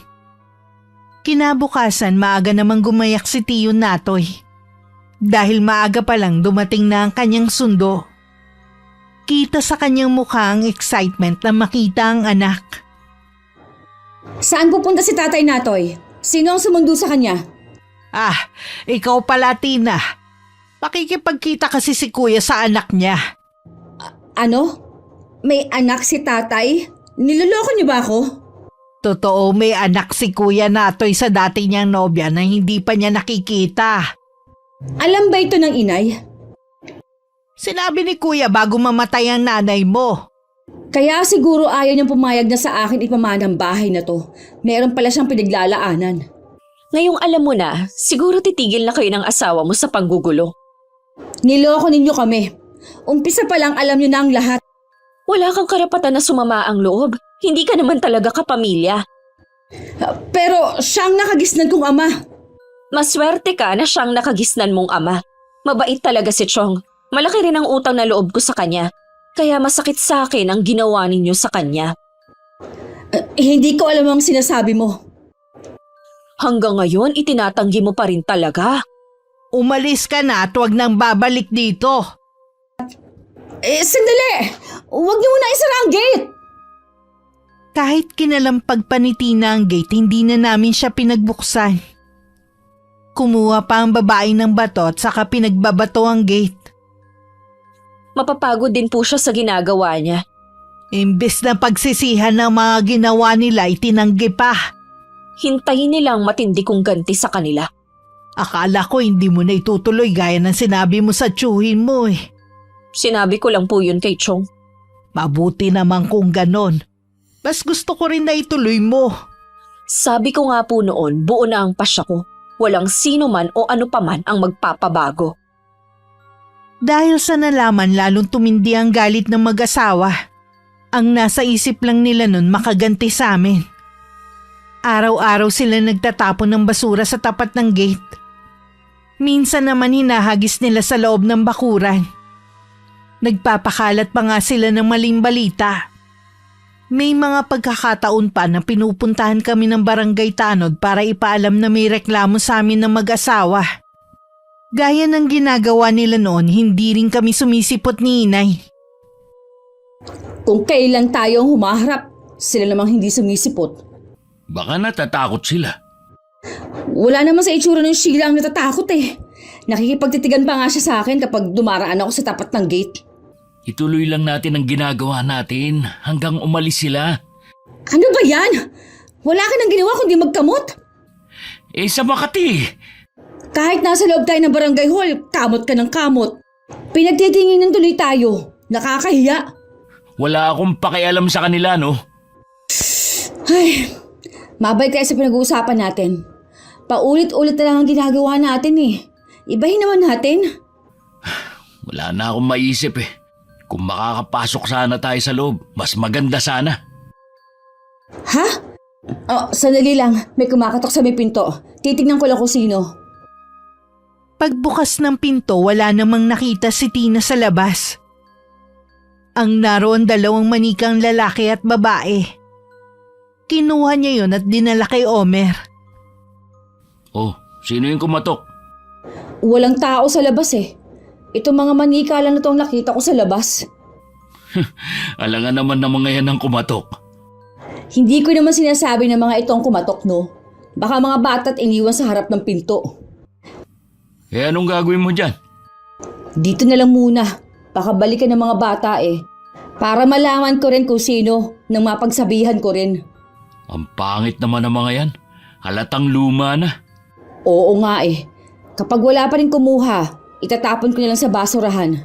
Kinabukasan maaga namang gumayak si Tiyo Natoy. Dahil maaga pa lang dumating na ang kanyang sundo. Kita sa kanyang mukha ang excitement na makita ang anak. Saan pupunta si Tatay Natoy? Sino ang sumundo sa kanya? Ah, ikaw pala, Tina. Pakikipagkita kasi si kuya sa anak niya. Ano? May anak si Tatay? Niloloko niyo ba ako? Totoo, may anak si Kuya Natoy sa dati niyang nobya na hindi pa niya nakikita. Alam ba ito ng inay? Sinabi ni Kuya bago mamatay ang nanay mo. Kaya siguro ayaw niyang pumayag na sa akin ipamana ang bahay na to. Meron pala siyang pinaglalaanan. Ngayong alam mo na, siguro titigil na kayo ng asawa mo sa panggugulo. Niloko ninyo kami. Umpisa pa lang alam niyo na ang lahat. Wala kang karapatan na sumama ang loob. Hindi ka naman talaga kapamilya. Pero siyang nakagisnan kong ama. Maswerte ka na siyang nakagisnan mong ama. Mabait talaga si Chong. Malaki rin ang utang na loob ko sa kanya. Kaya masakit sa akin ang ginawa ninyo sa kanya. Hindi ko alam ang sinasabi mo. Hanggang ngayon, itinatanggi mo pa rin talaga. Umalis ka na at huwag nang babalik dito. Sandali! Huwag niyo muna isara ang gate! Kahit kinalampag pa ni Tina ang gate, hindi na namin siya pinagbuksan. Kumuha pa ang babae ng bato at saka pinagbabato ang gate. Mapapagod din po siya sa ginagawa niya. Imbes na pagsisihan ng mga ginawa nila, itinanggi pa. Hintayin nilang matindi kong ganti sa kanila. Akala ko hindi mo na itutuloy gaya ng sinabi mo sa tiyuhin mo eh. Sinabi ko lang po yun kay Chong. Mabuti naman kung ganon. Mas gusto ko rin na ituloy mo. Sabi ko nga po noon, buo na ang pasya ko. Walang sino man o ano paman ang magpapabago. Dahil sa nalaman lalong tumindi ang galit ng mag-asawa. Ang nasa isip lang nila nun makaganti sa amin. Araw-araw sila nagtatapon ng basura sa tapat ng gate. Minsan naman hinahagis nila sa loob ng bakuran. Nagpapakalat pa nga sila ng maling balita. May mga pagkakataon pa na pinupuntahan kami ng barangay tanod para ipaalam na may reklamo sa amin ng mag-asawa. Gaya ng ginagawa nila noon, hindi rin kami sumisipot ni Inay. Kung kailan tayo ang humaharap, sila namang hindi sumisipot. Baka natatakot sila. Wala naman sa itsura ng Sheila ang natatakot eh. Nakikipagtitigan pa nga siya sa akin kapag dumaraan ako sa tapat ng gate. Ituloy lang natin ang ginagawa natin hanggang umalis sila. Ano ba yan? Wala ka nang ginawa kundi magkamot. Sa Makati. Kahit nasa loob tayo ng barangay hall, kamot ka ng kamot. Pinagtitinginan tuloy tayo. Nakakahiya. Wala akong pakialam sa kanila, no? Ay, mabay tayo sa pinag-uusapan natin. Paulit-ulit na lang ang ginagawa natin eh. Ibahin naman natin. Wala na akong maisip eh. Kung makakapasok sana tayo sa loob, mas maganda sana. Ha? Oh, sandali lang. May kumakatok sa may pinto. Titignan ko lang kung sino. Pagbukas ng pinto, wala namang nakita si Tina sa labas. Ang naroon dalawang manikang lalaki at babae. Kinuha niya yun at dinala kay Omer. Oh, sino yung kumatok? Walang tao sa labas eh. Itong mga manika lang na itong nakita ko sa labas. Alangan naman ng mga yan ang kumatok. Hindi ko naman sinasabi ng mga itong kumatok, no? Baka mga bata't iniwan sa harap ng pinto. Anong gagawin mo dyan? Dito na lang muna. Baka balikan ng mga bata eh. Para malaman ko rin kung sino nang mapagsabihan ko rin. Ang pangit naman ng mga yan. Halatang luma na. Oo nga eh. Kapag wala pa rin kumuha, itatapon ko na lang sa basurahan.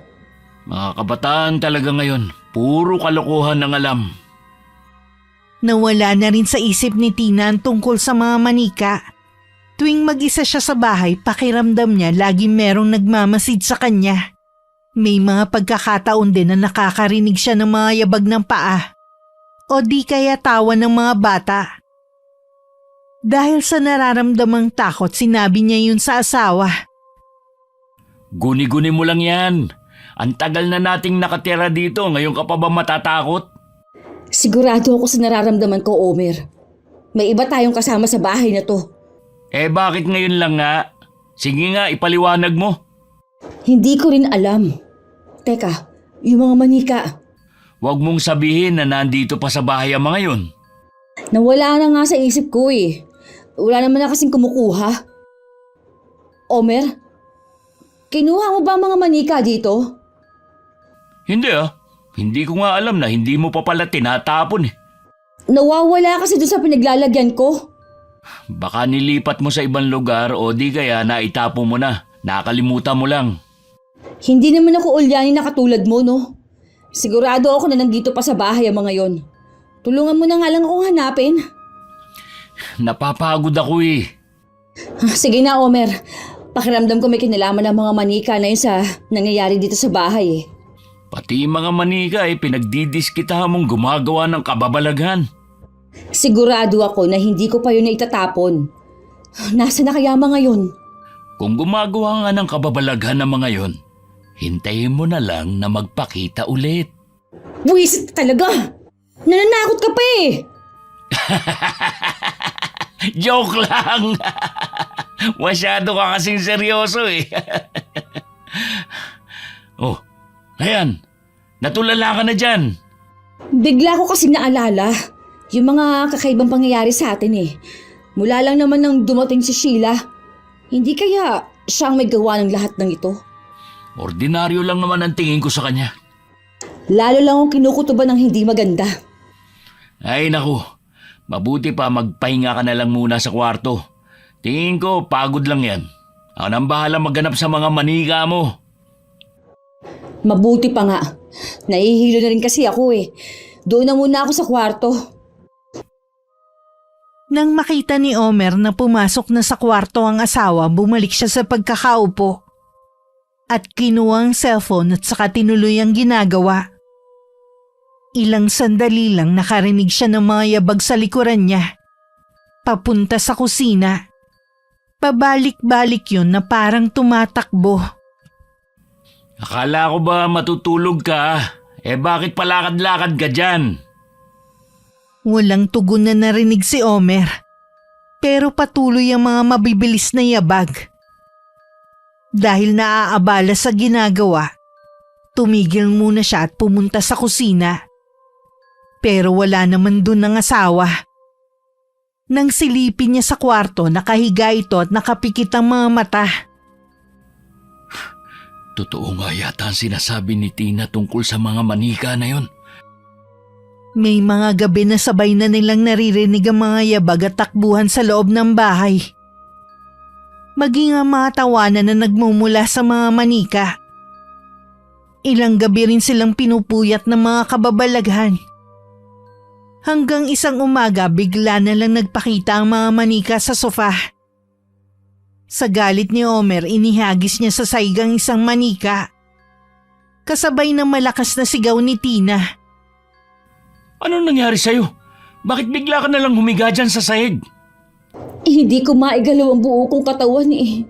Mga kabataan talaga ngayon. Puro kalokohan ng alam. Nawala na rin sa isip ni Tina ang tungkol sa mga manika. Tuwing mag-isa siya sa bahay, pakiramdam niya laging merong nagmamasid sa kanya. May mga pagkakataon din na nakakarinig siya ng mga yabag ng paa. O di kaya tawa ng mga bata. Dahil sa nararamdamang takot, sinabi niya yun sa asawa. Guni-guni mo lang yan. Ang tagal na nating nakatira dito. Ngayon ka pa ba matatakot? Sigurado ako sa nararamdaman ko, Omer. May iba tayong kasama sa bahay na to. Bakit ngayon lang nga? Sige nga, ipaliwanag mo. Hindi ko rin alam. Teka, yung mga manika. Huwag mong sabihin na nandito pa sa bahay ang mga yun. Nawala na nga sa isip ko eh. Wala naman na kasing kumukuha. Omer, kinuha mo ba ang mga manika dito? Hindi ah. Hindi ko nga alam na hindi mo pa pala tinatapon eh. Nawawala kasi doon sa pinaglalagyan ko. Baka nilipat mo sa ibang lugar o di kaya naitapo mo na. Nakalimutan mo lang. Hindi naman ako ulyanin na katulad mo, no? Sigurado ako na nandito pa sa bahay ang mga yon. Tulungan mo na nga lang akong hanapin. Napapagod ako eh. Sige na, Omer. Pakiramdam ko may kinalaman ng mga manika na yun sa nangyayari dito sa bahay eh. Pati yung mga manika pinagdidiskitahan mong gumagawa ng kababalaghan. Sigurado ako na hindi ko pa yun naitatapon. Nasaan na kaya mga yun? Kung gumagawa nga ng kababalaghan ng mga yon, hintayin mo na lang na magpakita ulit. Buwisit talaga! Nananakot ka pa eh! Joke lang! Masyado ka kasing seryoso eh. Oh, ayan. Natulala ka na dyan. Bigla ko kasi naalala yung mga kakaibang pangyayari sa atin eh. Mula lang naman nang dumating si Sheila. Hindi kaya siya ang may gawa ng lahat ng ito? Ordinaryo lang naman ang tingin ko sa kanya. Lalo lang akong kinukutuban ng hindi maganda. Ay naku, mabuti pa magpahinga ka na lang muna sa kwarto. Tingin ko pagod lang yan. Ako nang bahala maghanap sa mga manika mo. Mabuti pa nga. Nahihilo na rin kasi ako eh. Doon na muna ako sa kwarto. Nang makita ni Omer na pumasok na sa kwarto ang asawa, bumalik siya sa pagkakaupo. At kinuha ang cellphone at saka tinuloy ang ginagawa. Ilang sandali lang nakarinig siya ng mga yabag sa likuran niya. Papunta sa kusina. Pabalik-balik yun na parang tumatakbo. Akala ko ba matutulog ka? Bakit palakad-lakad ka dyan? Walang tugon na narinig si Omer. Pero patuloy ang mga mabibilis na yabag. Dahil naaabala sa ginagawa, tumigil muna siya at pumunta sa kusina. Pero wala naman dun ang asawa. Nang silipin niya sa kwarto, nakahiga ito at nakapikit ang mga mata. Totoo nga yata ang sinasabi ni Tina tungkol sa mga manika na yon. May mga gabi na sabay na nilang naririnig ang mga yabag at takbuhan sa loob ng bahay. Maging ang mga tawanan na nagmumula sa mga manika. Ilang gabi rin silang pinupuyat ng mga kababalaghan. Hanggang isang umaga bigla na lang nagpakita ang mga manika sa sofa. Sa galit ni Omer, inihagis niya sa saigang isang manika. Kasabay ng malakas na sigaw ni Tina. Ano nangyari sa'yo? Bakit bigla ka na lang humiga dyan sa sahig? Hindi ko maigalaw ang buo kong katawan eh.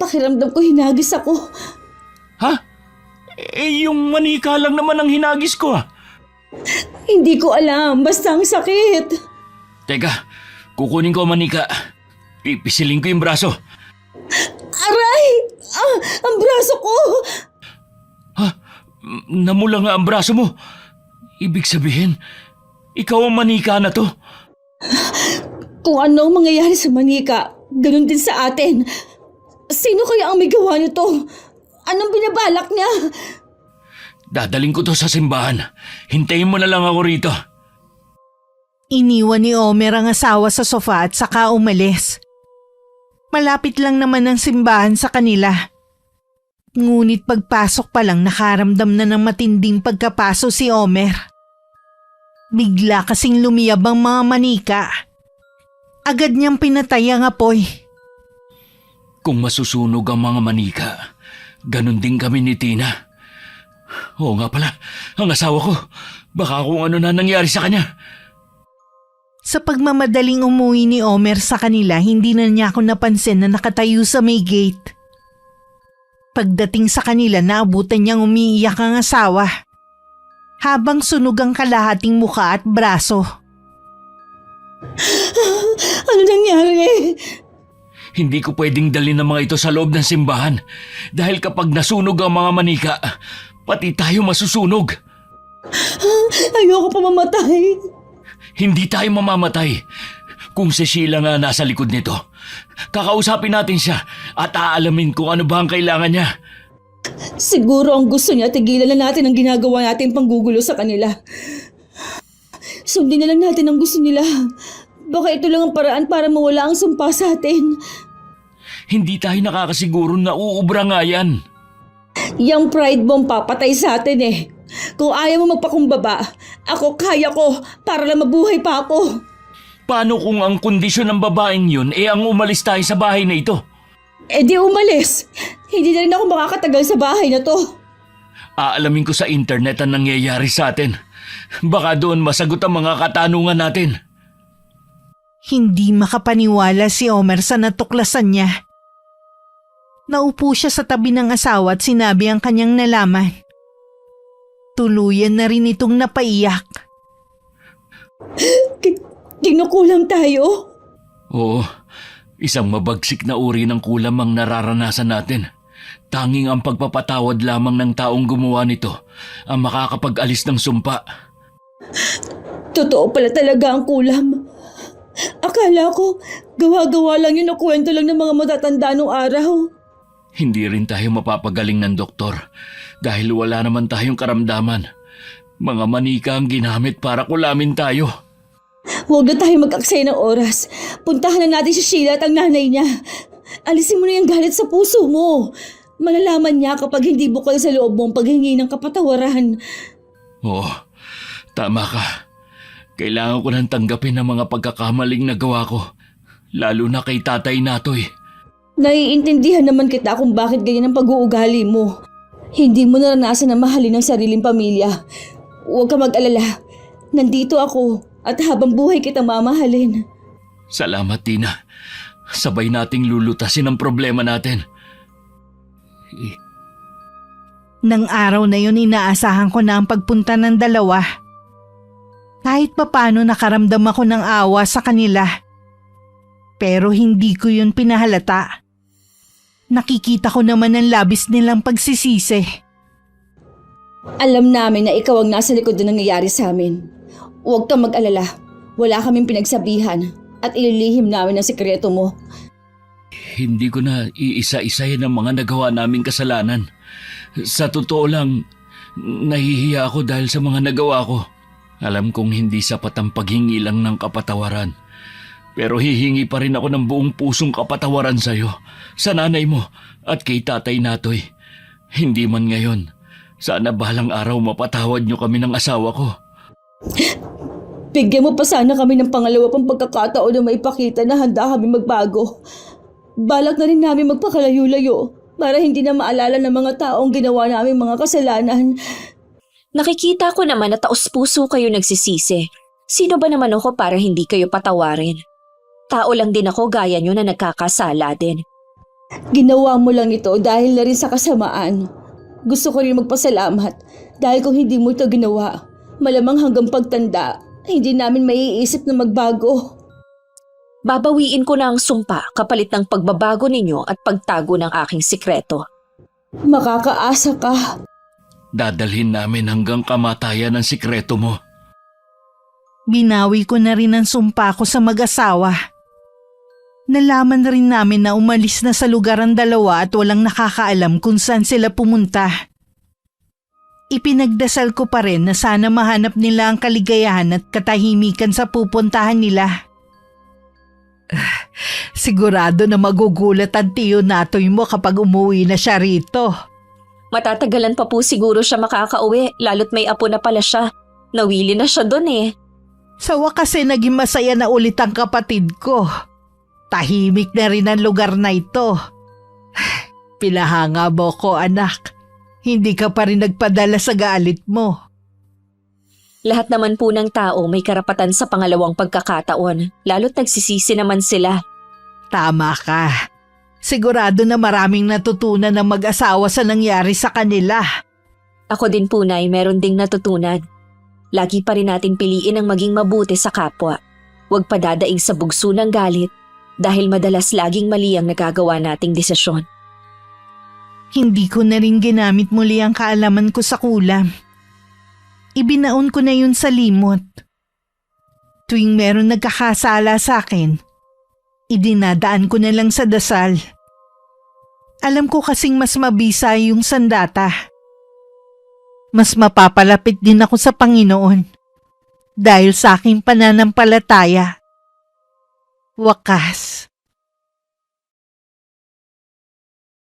Pakiramdam ko hinagis ako. Ha? Yung manika lang naman ang hinagis ko ah. Hindi ko alam, basta ang sakit. Teka, kukunin ko ang manika. Pipisilin ko yung braso. Aray! Ang braso ko! Ha? Namula nga ang braso mo. Ibig sabihin, ikaw ang manika na to. Kung ano ang mangyayari sa manika, ganun din sa atin. Sino kaya ang may gawa nito? Anong binabalak niya? Dadaling ko to sa simbahan. Hintayin mo na lang ako rito. Iniwan ni Omer ang asawa sa sofa at saka umalis. Malapit lang naman ang simbahan sa kanila. Ngunit pagpasok pa lang nakaramdam na ng matinding pagkapaso si Omer. Bigla kasing lumiyab ang mga manika. Agad niyang pinatay ang apoy. Kung masusunog ang mga manika, ganun din kami ni Tina. Oo nga pala, ang asawa ko. Baka kung ano na nangyari sa kanya. Sa pagmamadaling umuwi ni Omer sa kanila, hindi na niya ako napansin na nakatayo sa may gate. Pagdating sa kanila, naabutan niyang umiiyak ang asawa. Habang sunog ang kalahating mukha at braso. Ano nangyari? Hindi ko pwedeng dalhin ang mga ito sa loob ng simbahan. Dahil kapag nasunog ang mga manika, pati tayo masusunog. Ayoko pa mamatay. Hindi tayo mamamatay. Kung si Sheila nga nasa likod nito, kakausapin natin siya at aalamin kung ano ba ang kailangan niya. Siguro ang gusto niya, tigilan na natin ang ginagawa natin panggugulo sa kanila. Sundin na lang natin ang gusto nila. Baka ito lang ang paraan para mawala ang sumpa sa atin. Hindi tayo nakakasiguro na uubra nga yan. Yang pride bomb papatay sa atin eh. Kung ayaw mo magpakumbaba, ako kaya ko para lang mabuhay pa ako. Paano kung ang kondisyon ng babaeng yun ang umalis tayo sa bahay na ito? Eh di umalis. Hindi na rin ako makakatagal sa bahay na to. Aalamin ko sa internet ang nangyayari sa atin. Baka doon masagot ang mga katanungan natin. Hindi makapaniwala si Omer sa natuklasan niya. Naupo siya sa tabi ng asawa at sinabi ang kanyang nalaman. Tuluyan na rin itong napaiyak. Kinukulam tayo? Oo, isang mabagsik na uri ng kulam ang nararanasan natin. Tanging ang pagpapatawad lamang ng taong gumawa nito ang makakapag-alis ng sumpa. Totoo pala talaga ang kulam. Akala ko, gawa-gawa lang yun o kwento lang ng mga matatanda nung araw. Hindi rin tayo mapapagaling ng doktor dahil wala naman tayong karamdaman. Mga manika ang ginamit para kulamin tayo. Huwag na tayo mag-aksaya ng oras. Puntahan na natin si Sheila at ang nanay niya. Alisin mo na yung galit sa puso mo. Malalaman niya kapag hindi bukal sa loob mo ang paghingi ng kapatawaran. Oo, tama ka. Kailangan ko nang tanggapin ang mga pagkakamaling nagawa ko. Lalo na kay Tatay Natoy. Naiintindihan naman kita kung bakit ganyan ang pag-uugali mo. Hindi mo naranasan na mahalin ang sariling pamilya. Huwag ka mag-alala. Nandito ako at habang buhay kita mamahalin. Salamat, Tina. Sabay nating lulutasin ang problema natin. Nang araw na yun inaasahan ko na ang pagpunta ng dalawa. Kahit papano nakaramdam ako ng awa sa kanila. Pero hindi ko yun pinahalata. Nakikita ko naman ang labis nilang pagsisisi. Alam namin na ikaw ang nasa likod na nangyayari sa amin. Huwag kang mag-alala. Wala kaming pinagsabihan at ililihim namin ang sikreto mo. Hindi ko na iisa-isahin ang mga nagawa naming kasalanan. Sa totoo lang, nahihiya ako dahil sa mga nagawa ko. Alam kong hindi sapat ang paghingi lang ng kapatawaran. Pero hihingi pa rin ako ng buong pusong kapatawaran sa'yo, sa nanay mo at kay Tatay Natoy. Hindi man ngayon. Sana balang araw mapatawad niyo kami ng asawa ko. Bigyan mo pa sana kami ng pangalawa pang pagkakataon na maipakita na handa kami magbago. Balak na rin namin magpakalayo-layo para hindi na maalala ng mga taong ginawa namin mga kasalanan. Nakikita ko naman na taos-puso kayo nagsisisi. Sino ba naman ako para hindi kayo patawarin? Tao lang din ako gaya nyo na nagkakasala din. Ginawa mo lang ito dahil na rin sa kasamaan. Gusto ko rin magpasalamat dahil kung hindi mo ito ginawa, malamang hanggang pagtanda, hindi namin maiisip na magbago. Babawiin ko na ang sumpa kapalit ng pagbabago ninyo at pagtago ng aking sikreto. Makakaasa ka. Dadalhin namin hanggang kamatayan ang sikreto mo. Binawi ko na rin ang sumpa ko sa mag-asawa. Nalaman na rin namin na umalis na sa lugar ang dalawa at walang nakakaalam kung saan sila pumunta. Ipinagdasal ko pa rin na sana mahanap nila ang kaligayahan at katahimikan sa pupuntahan nila. Sigurado na magugulat ang tiyo Natoy mo kapag umuwi na siya rito. Matatagalan pa po siguro siya makakauwi lalo't may apo na pala siya. Nawili na siya doon eh. Sa wakas naging masaya na ulit ang kapatid ko. Tahimik na rin ang lugar na ito. Pinahanga mo ko, anak. Hindi ka pa rin nagpadala sa galit mo. Lahat naman po ng tao may karapatan sa pangalawang pagkakataon, lalo't nagsisisi naman sila. Tama ka. Sigurado na maraming natutunan ng mag-asawa sa nangyari sa kanila. Ako din po, Nay, meron ding natutunan. Lagi pa rin natin piliin ang maging mabuti sa kapwa. Huwag padadaig sa bugso ng galit dahil madalas laging mali ang nagagawa nating desisyon. Hindi ko na rin ginamit muli ang kaalaman ko sa kulam. Ibinaon ko na yun sa limot. Tuwing meron nagkakasala sa akin, idinadaan ko na lang sa dasal. Alam ko kasing mas mabisa yung sandata. Mas mapapalapit din ako sa Panginoon dahil sa aking pananampalataya. Wakas,